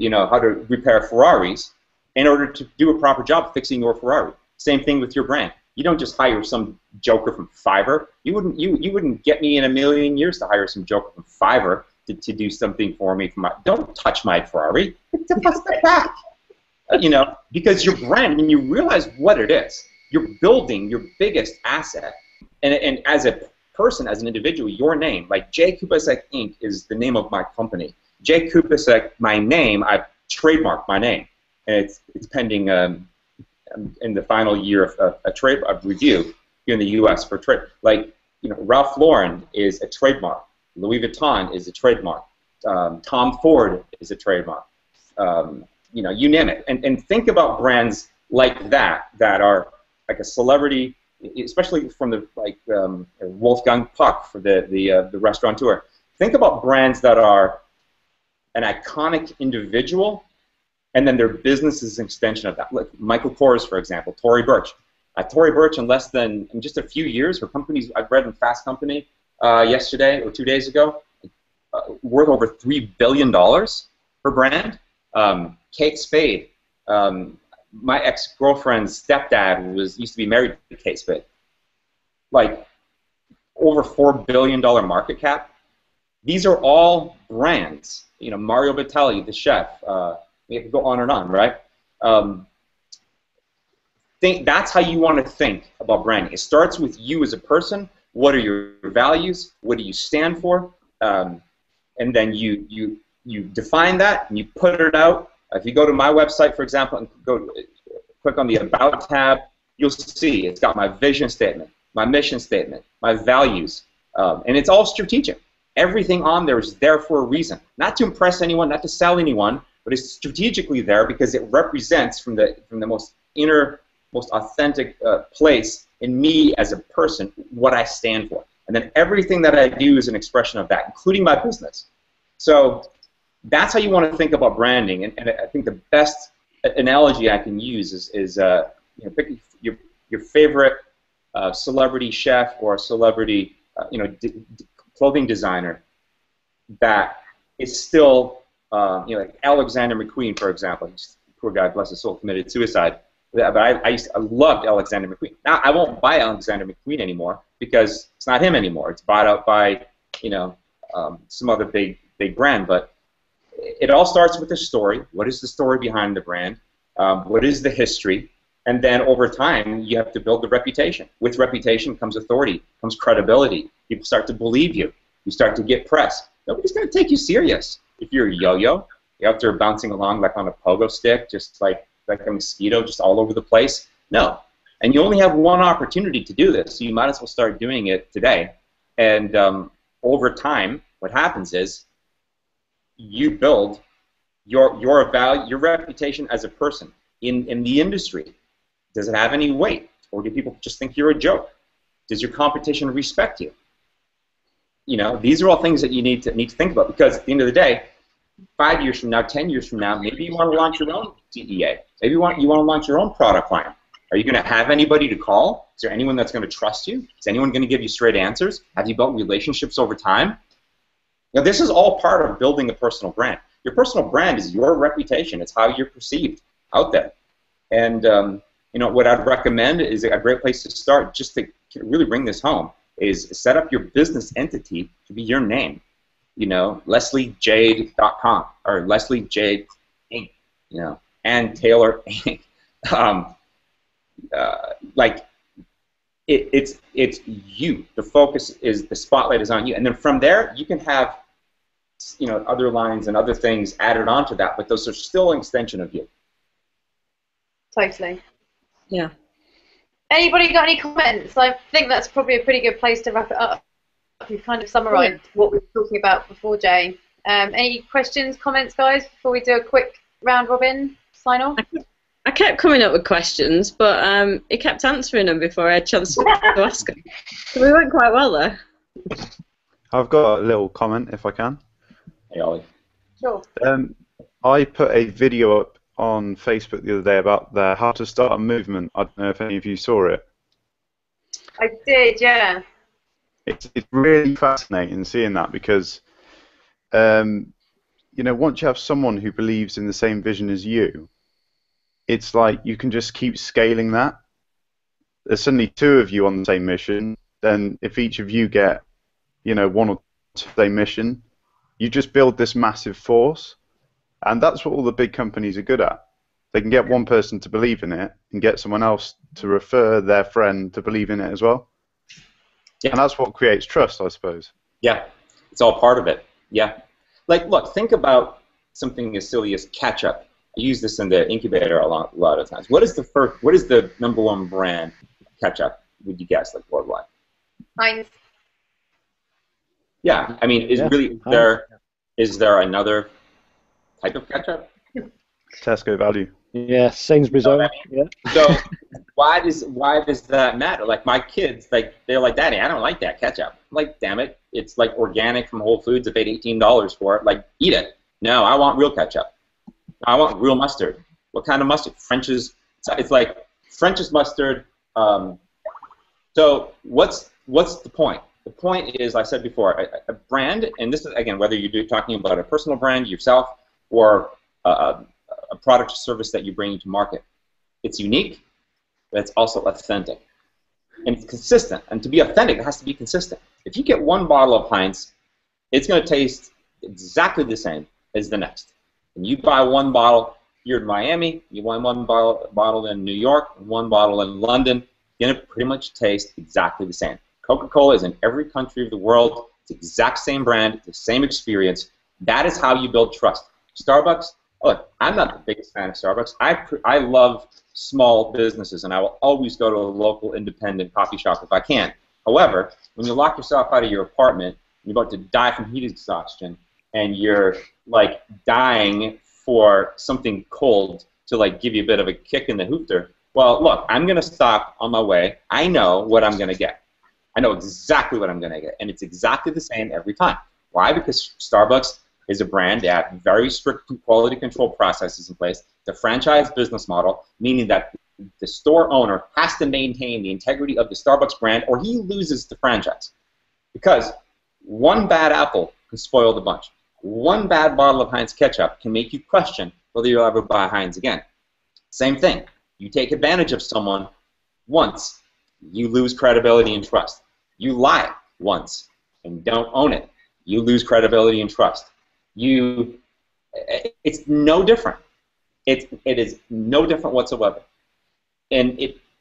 how to repair Ferraris in order to do a proper job fixing your Ferrari. Same thing with your brand. You don't just hire some joker from Fiverr. You wouldn't get me in a million years to hire some joker from Fiverr to do something for me. Don't touch my Ferrari. It's the back. Because your brand, when you realize what it is, you're building your biggest asset. And as a person, as an individual, your name, like Jay Kubassek Inc. is the name of my company. Jay Kubassek, my name, I've trademarked my name. And it's pending in the final year of a review here in the U.S. for trade. Like, Ralph Lauren is a trademark. Louis Vuitton is a trademark. Tom Ford is a trademark. You name it. And think about brands like that are like a celebrity, especially from the Wolfgang Puck for the restaurateur. Think about brands that are an iconic individual, and then their business is an extension of that. Like Michael Kors, for example, Tory Burch. Tory Burch, in just a few years, her company's, I've read in Fast Company yesterday or 2 days ago, worth over $3 billion, her brand. Kate Spade, my ex-girlfriend's stepdad used to be married to Kate Spade. Like, over $4 billion market cap. These are all brands. Mario Batali, the chef. We have to go on and on, right? That's how you want to think about branding. It starts with you as a person. What are your values? What do you stand for? And then you define that and you put it out. If you go to my website, for example, and click on the About tab, you'll see it's got my vision statement, my mission statement, my values, and it's all strategic. Everything on there is there for a reason. Not to impress anyone, not to sell anyone, but it's strategically there because it represents from the most inner, most authentic place in me as a person what I stand for. And then everything that I do is an expression of that, including my business. So that's how you want to think about branding. And I think the best analogy I can use is pick your favorite celebrity chef or celebrity clothing designer that is still like Alexander McQueen, for example. Poor guy, bless his soul, committed suicide. But I loved Alexander McQueen. Now I won't buy Alexander McQueen anymore because it's not him anymore. It's bought out by some other big brand. But it all starts with the story. What is the story behind the brand? What is the history? And then over time, you have to build the reputation. With reputation comes authority, comes credibility. People start to believe you. You start to get press. Nobody's going to take you serious if you're a yo-yo. You're out there bouncing along like on a pogo stick, just like a mosquito, just all over the place. No. And you only have one opportunity to do this, so you might as well start doing it today. And over time, what happens is you build your value, your reputation as a person in the industry. Does it have any weight, or do people just think you're a joke? Does your competition respect you? These are all things that you need to think about, because at the end of the day, 5 years from now, 10 years from now, maybe you want to launch your own CEA. Maybe you want to launch your own product line. Are you going to have anybody to call? Is there anyone that's going to trust you? Is anyone going to give you straight answers? Have you built relationships over time? This is all part of building a personal brand. Your personal brand is your reputation. It's how you're perceived out there. And what I'd recommend is a great place to start, just to really bring this home, is set up your business entity to be your name. LeslieJade.com or Leslie Jade Inc. And Taylor Inc. It's you. The focus is, the spotlight is on you, and then from there you can have other lines and other things added onto that, but those are still an extension of you. Totally. Yeah. Anybody got any comments? I think that's probably a pretty good place to wrap it up. We've kind of summarised what we were talking about before, Jay. Any questions, comments, guys, before we do a quick round robin sign off? I kept coming up with questions, but he kept answering them before I had a chance to ask him. So we went quite well there. I've got a little comment, if I can. Hey, Ollie. Sure. I put a video up on Facebook the other day about the how to start a movement. I don't know if any of you saw it. I did, yeah. It's really fascinating seeing that because, once you have someone who believes in the same vision as you, it's like you can just keep scaling that. There's suddenly two of you on the same mission. Then if each of you get, one or two same mission, you just build this massive force. And that's what all the big companies are good at. They can get one person to believe in it and get someone else to refer their friend to believe in it as well. Yeah. And that's what creates trust, I suppose. Yeah, it's all part of it. Yeah. Look, think about something as silly as ketchup. I use this in the incubator a lot of times. What is the #1 brand ketchup, would you guess, worldwide? Heinz. Yeah, I mean, is there another type of ketchup? Tesco value. Yeah, Sainsbury's own. Yeah. So why does that matter? My kids, they're like, Daddy, I don't like that ketchup. I'm like, damn it, it's organic from Whole Foods. I paid $18 for it. Eat it. No, I want real ketchup. I want real mustard. What kind of mustard? French's. It's like French's mustard. So what's the point? The point is, I said before, a brand, and this is, again, whether you're talking about a personal brand yourself or a product or service that you bring to market. It's unique, but it's also authentic. And it's consistent. And to be authentic, it has to be consistent. If you get one bottle of Heinz, it's going to taste exactly the same as the next. And you buy one bottle here in Miami, you buy one bottle in New York, one bottle in London, it's going to pretty much taste exactly the same. Coca-Cola is in every country of the world. It's the exact same brand, the same experience. That is how you build trust. Starbucks, look, I'm not the biggest fan of Starbucks. I love small businesses, and I will always go to a local independent coffee shop if I can. However, when you lock yourself out of your apartment, you're about to die from heat exhaustion, and you're dying for something cold to give you a bit of a kick in the hooter. Well, look, I'm going to stop on my way. I know what I'm going to get. I know exactly what I'm going to get, and it's exactly the same every time. Why? Because Starbucks is a brand that has very strict quality control processes in place. The franchise business model, meaning that the store owner has to maintain the integrity of the Starbucks brand or he loses the franchise. Because one bad apple can spoil the bunch. One bad bottle of Heinz ketchup can make you question whether you'll ever buy Heinz again. Same thing. You take advantage of someone once, you lose credibility and trust. You lie once and don't own it, you lose credibility and trust. It's no different. It is no different whatsoever. And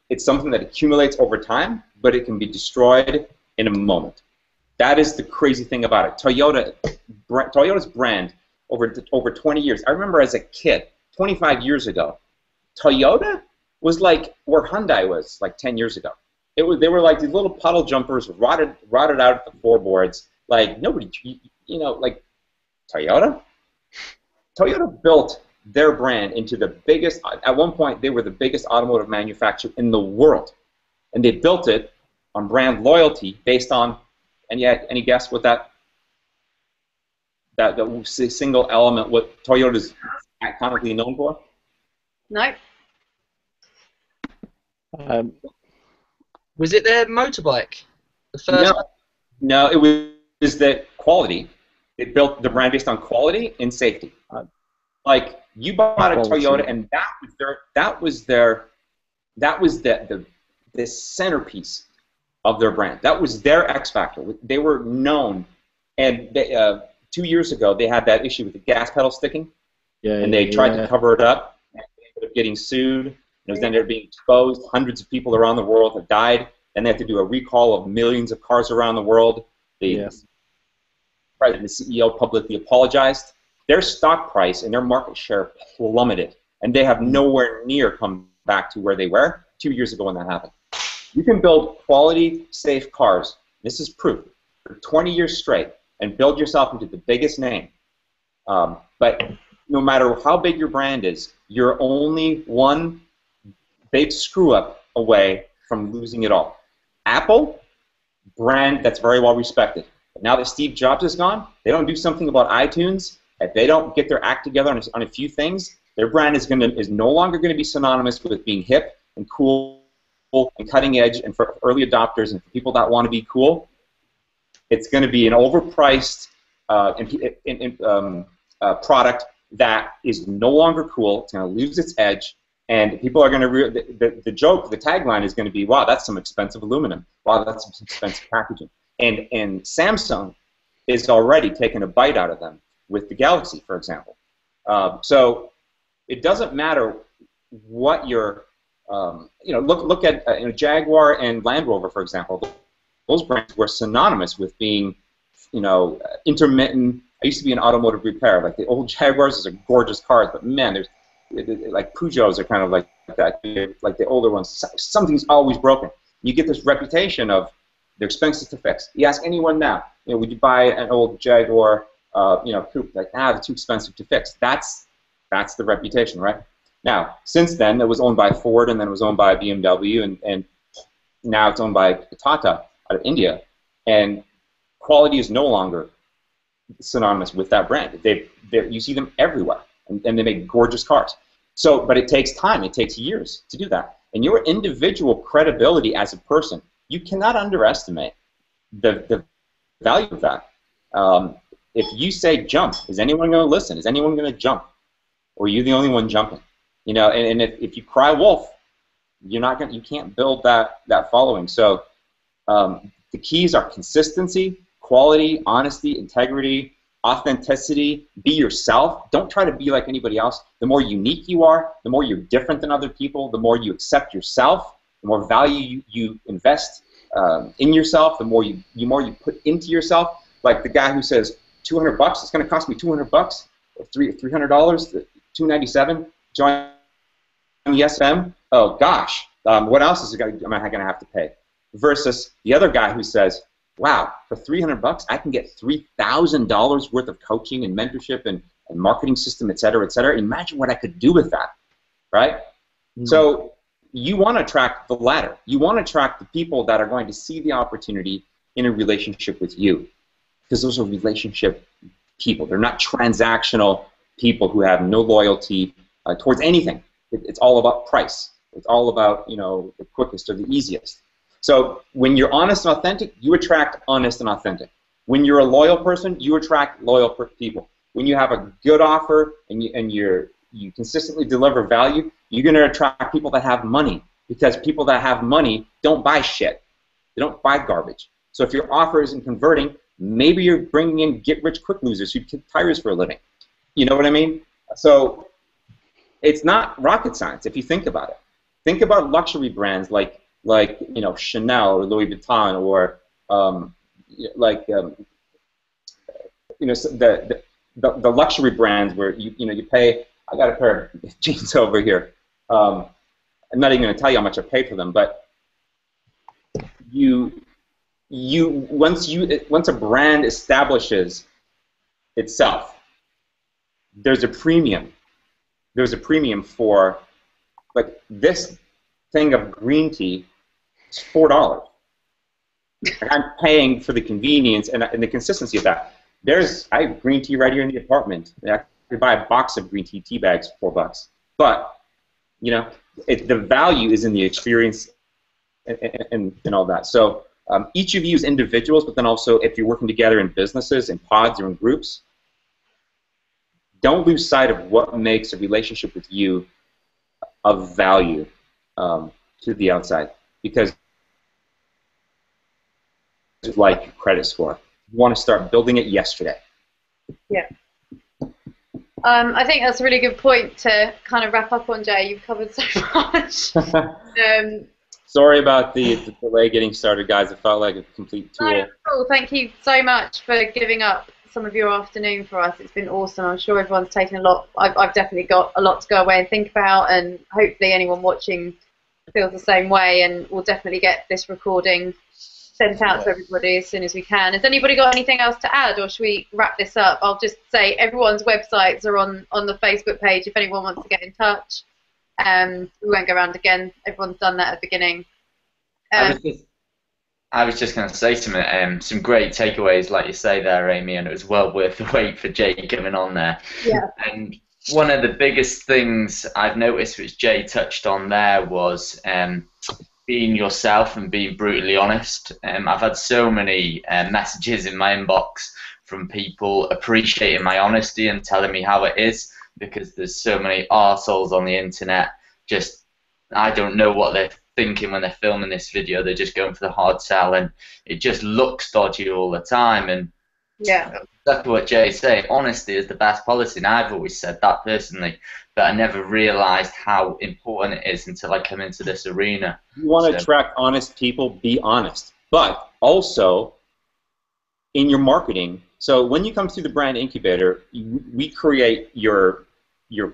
it's something that accumulates over time, but it can be destroyed in a moment. That is the crazy thing about it. Toyota's brand over 20 years. I remember as a kid, 25 years ago, Toyota was like where Hyundai was 10 years ago. They were like these little puddle jumpers rotted out at the floorboards. Nobody, Toyota? Toyota built their brand into the biggest, at one point they were the biggest automotive manufacturer in the world. And they built it on brand loyalty based on, any guess what that single element, what Toyota's iconically known for? No. Was it their motorbike? The first No, it was the quality. It built the brand based on quality and safety. You bought a Toyota, and that was the centerpiece of their brand. That was their X factor. They were known, and 2 years ago, they had that issue with the gas pedal sticking, and they Yeah, tried to cover it up, and they ended up getting sued. It was ended up being exposed. Hundreds of people around the world have died, and they had to do a recall of millions of cars around the world. The president and the CEO publicly apologized. Their stock price and their market share plummeted, and they have nowhere near come back to where they were 2 years ago when that happened. You can build quality, safe cars. This is proof for 20 years straight and build yourself into the biggest name. But no matter how big your brand is, you're only one big screw up away from losing it all. Apple, brand that's very well respected. But now that Steve Jobs is gone, they don't do something about iTunes. If they don't get their act together on a few things, their brand is no longer going to be synonymous with being hip and cool and cutting edge, and for early adopters and for people that want to be cool. It's going to be an overpriced product that is no longer cool. It's going to lose its edge, and people are going to the joke, the tagline is going to be, wow, that's some expensive aluminum. Wow, that's some expensive packaging. And Samsung is already taking a bite out of them with the Galaxy, for example. So it doesn't matter what your look at Jaguar and Land Rover, for example. Those brands were synonymous with being, intermittent. I used to be in automotive repair. Like the old Jaguars are gorgeous cars, but man, there's like Peugeots are kind of like that. Like the older ones, something's always broken. You get this reputation of they're expensive to fix. You ask anyone now, would you buy an old Jaguar, coupe? Like, they're too expensive to fix. That's the reputation, right? Now, since then, it was owned by Ford, and then it was owned by BMW, and now it's owned by Tata out of India. And quality is no longer synonymous with that brand. You see them everywhere, and they make gorgeous cars. So, but it takes time. It takes years to do that. And your individual credibility as a person, you cannot underestimate the value of that. If you say jump, is anyone going to listen? Is anyone going to jump? Or are you the only one jumping? And if you cry wolf, you can't build that following. So the keys are consistency, quality, honesty, integrity, authenticity. Be yourself. Don't try to be like anybody else. The more unique you are, the more you're different than other people, the more you accept yourself, the more value you invest in yourself, the more you put into yourself. Like the guy who says $200, it's going to cost me $200, or $300, $297. Join the SM. Oh gosh, what else am I going to have to pay? Versus the other guy who says, wow, for $300, I can get $3,000 worth of coaching and mentorship and marketing system, et cetera, et cetera. Imagine what I could do with that, right? Mm-hmm. So you want to attract the latter. You want to attract the people that are going to see the opportunity in a relationship with you, because those are relationship people. They're not transactional people who have no loyalty towards anything. It's all about price. It's all about the quickest or the easiest. So when you're honest and authentic, you attract honest and authentic. When you're a loyal person, you attract loyal people. When you have a good offer and you consistently deliver value, you're going to attract people that have money, because people that have money don't buy shit. They don't buy garbage. So if your offer isn't converting, maybe you're bringing in get-rich-quick losers who kick tires for a living. You know what I mean? So it's not rocket science if you think about it. Think about luxury brands like Chanel or Louis Vuitton, or the luxury brands where you pay. I got a pair of jeans over here. I'm not even going to tell you how much I paid for them, but once a brand establishes itself, there's a premium. There's a premium for, like, this thing of green tea is $4. I'm paying for the convenience and the consistency of that. I have green tea right here in the apartment. I could buy a box of green tea bags for $4. But the value is in the experience and all that. So each of you is individuals, but then also if you're working together in businesses, in pods, or in groups, don't lose sight of what makes a relationship with you of value to the outside, because it's like your credit score. You want to start building it yesterday. Yeah. I think that's a really good point to kind of wrap up on, Jay. You've covered so much. Sorry about the delay getting started, guys. It felt like a complete tool. No, cool. Thank you so much for giving up some of your afternoon for us. It's been awesome. I'm sure everyone's taken a lot. I've definitely got a lot to go away and think about, and hopefully anyone watching feels the same way, and we'll definitely get this recording sent out to everybody as soon as we can. Has anybody got anything else to add, or should we wrap this up? I'll just say everyone's websites are on the Facebook page if anyone wants to get in touch. We won't go around again. Everyone's done that at the beginning. I was just going to say some great takeaways, like you say there, Amy, and it was well worth the wait for Jay coming on there. Yeah. And one of the biggest things I've noticed, which Jay touched on there, was being yourself and being brutally honest. I've had so many messages in my inbox from people appreciating my honesty and telling me how it is, because there's so many arseholes on the internet. Just, I don't know what they're thinking when they're filming this video. They're just going for the hard sell, and it just looks dodgy all the time. And yeah, exactly what Jay's saying. Honesty is the best policy, and I've always said that personally, but I never realised how important it is until I come into this arena. You want to attract honest people, be honest. But also, in your marketing, so when you come through the brand incubator, we create your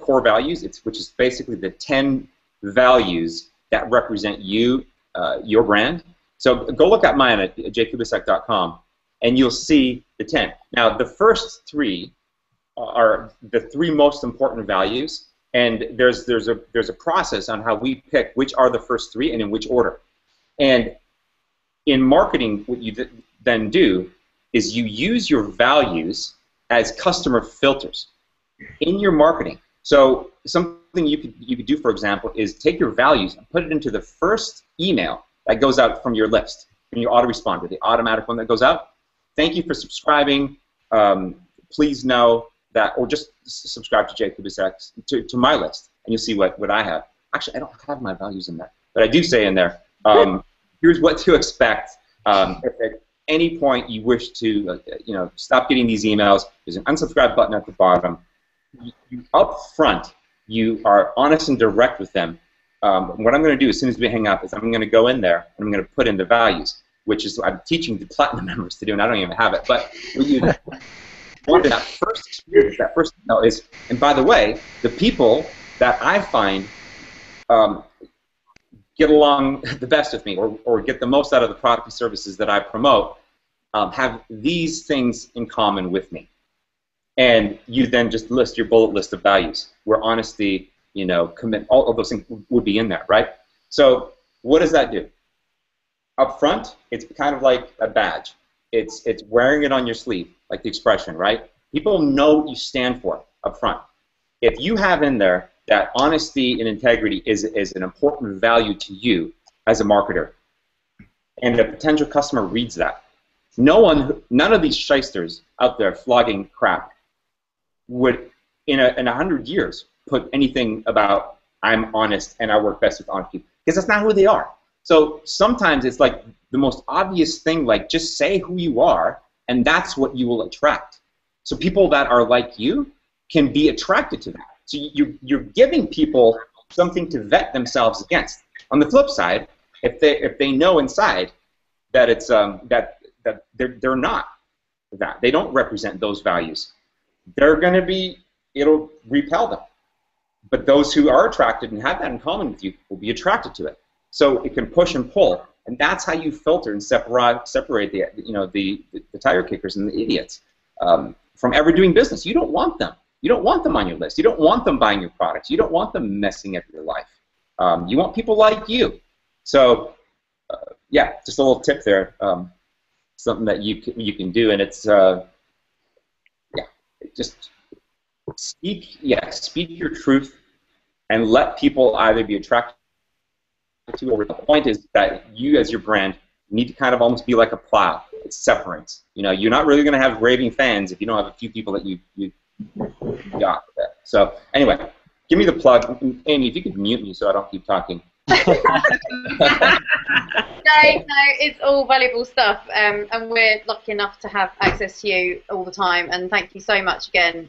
core values, which is basically the 10 values that represent you, your brand. So go look at mine at jaykubassek.com, and you'll see the 10. Now, the first 3 are the 3 most important values, and there's a process on how we pick which are the first 3 and in which order. And in marketing, what you then do is you use your values as customer filters in your marketing. So something you could do, for example, is take your values and put it into the first email that goes out from your list, from your autoresponder, the automatic one that goes out. Thank you for subscribing. Please know that, or just subscribe to Jay Kubassek to my list, and you'll see what I have. Actually, I don't have my values in there, but I do say in there, here's what to expect if at any point you wish to stop getting these emails. There's an unsubscribe button at the bottom. Up front, you are honest and direct with them. What I'm going to do as soon as we hang up is I'm going to go in there and I'm going to put in the values, which is what I'm teaching the platinum members to do, and I don't even have it. But what you want that first experience, that first email is, and by the way, the people that I find get along the best with me, or get the most out of the product and services that I promote, have these things in common with me. And you then just list your bullet list of values, where honesty, commit, all of those things would be in there, right? So what does that do? Up front, it's kind of like a badge. It's wearing it on your sleeve, like the expression, right? People know what you stand for up front. If you have in there that honesty and integrity is an important value to you as a marketer, and a potential customer reads that, none of these shysters out there flogging crap would, in 100 years, put anything about I'm honest and I work best with honest people, because that's not who they are. So sometimes it's like the most obvious thing, like just say who you are, and that's what you will attract. So people that are like you can be attracted to that. So you're giving people something to vet themselves against. On the flip side, if they know inside that it's that they're not that, they don't represent those values, they're going to be, it'll repel them. But those who are attracted and have that in common with you will be attracted to it. So it can push and pull, and that's how you filter and separate the tire kickers and the idiots from ever doing business. You don't want them. You don't want them on your list. You don't want them buying your products. You don't want them messing up your life. You want people like you. So yeah, just a little tip there. Something that you can do, and it's just speak your truth, and let people either be attracted to, or the point is that you as your brand need to kind of almost be like a plow. It separates. You're not really going to have raving fans if you don't have a few people that you got with it. So anyway, give me the plug. Amy, if you could mute me so I don't keep talking. Jay, no, it's all valuable stuff, and we're lucky enough to have access to you all the time. And thank you so much again.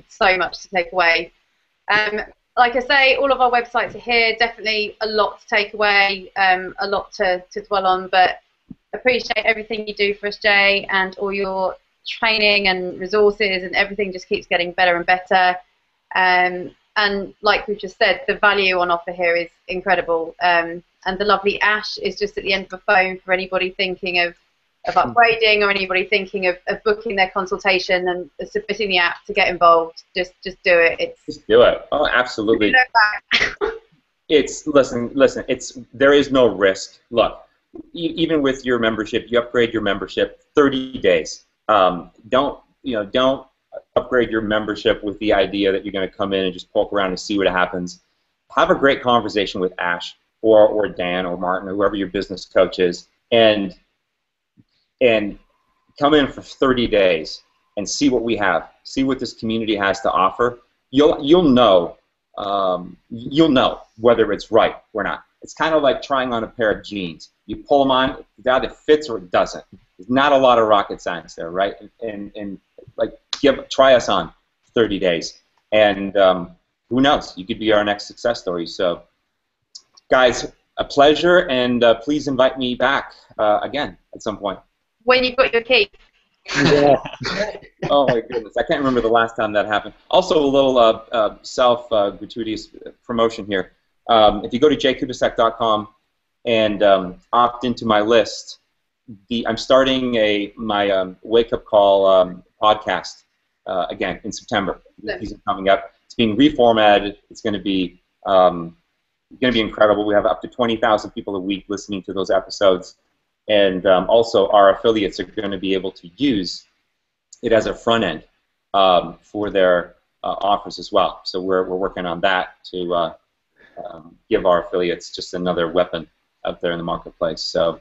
So much to take away. Like I say, all of our websites are here. Definitely a lot to take away, a lot to dwell on. But appreciate everything you do for us, Jay, and all your training and resources, and everything just keeps getting better and better. And like we've just said, the value on offer here is incredible. And the lovely Ash is just at the end of the phone for anybody thinking of upgrading, or anybody thinking of booking their consultation and submitting the app to get involved. Just do it. Just do it. Oh, absolutely. There is no risk. Look, even with your membership, you upgrade your membership 30 days. Don't upgrade your membership with the idea that you're going to come in and just poke around and see what happens. Have a great conversation with Ash or Dan or Martin or whoever your business coach is, and come in for 30 days and see what we have. See what this community has to offer. You'll know whether it's right or not. It's kind of like trying on a pair of jeans. You pull them on, it either fits or it doesn't. There's not a lot of rocket science there, right? And try us on 30 days, and who knows? You could be our next success story. So, guys, a pleasure, and please invite me back again at some point. When you've got your key. Yeah. Oh my goodness, I can't remember the last time that happened. Also, a little self-gratuitous promotion here. If you go to jaykubassek.com and opt into my list, I'm starting my wake-up call podcast again in September. The season coming up. It's being reformatted. It's going to be incredible. We have up to 20,000 people a week listening to those episodes, and also our affiliates are going to be able to use it as a front end for their offers as well. So we're working on that to give our affiliates just another weapon out there in the marketplace. So,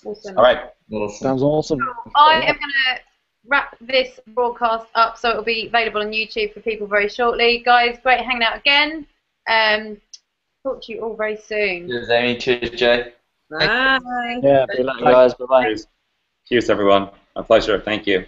awesome. All right. Sounds awesome. I am going to wrap this broadcast up, so it'll be available on YouTube for people very shortly. Guys, great hanging out again. Talk to you all very soon. Cheers, Amy. Cheers, Jay. Bye. Yeah, Good luck, guys. Bye-bye. Cheers, everyone. A pleasure. Thank you.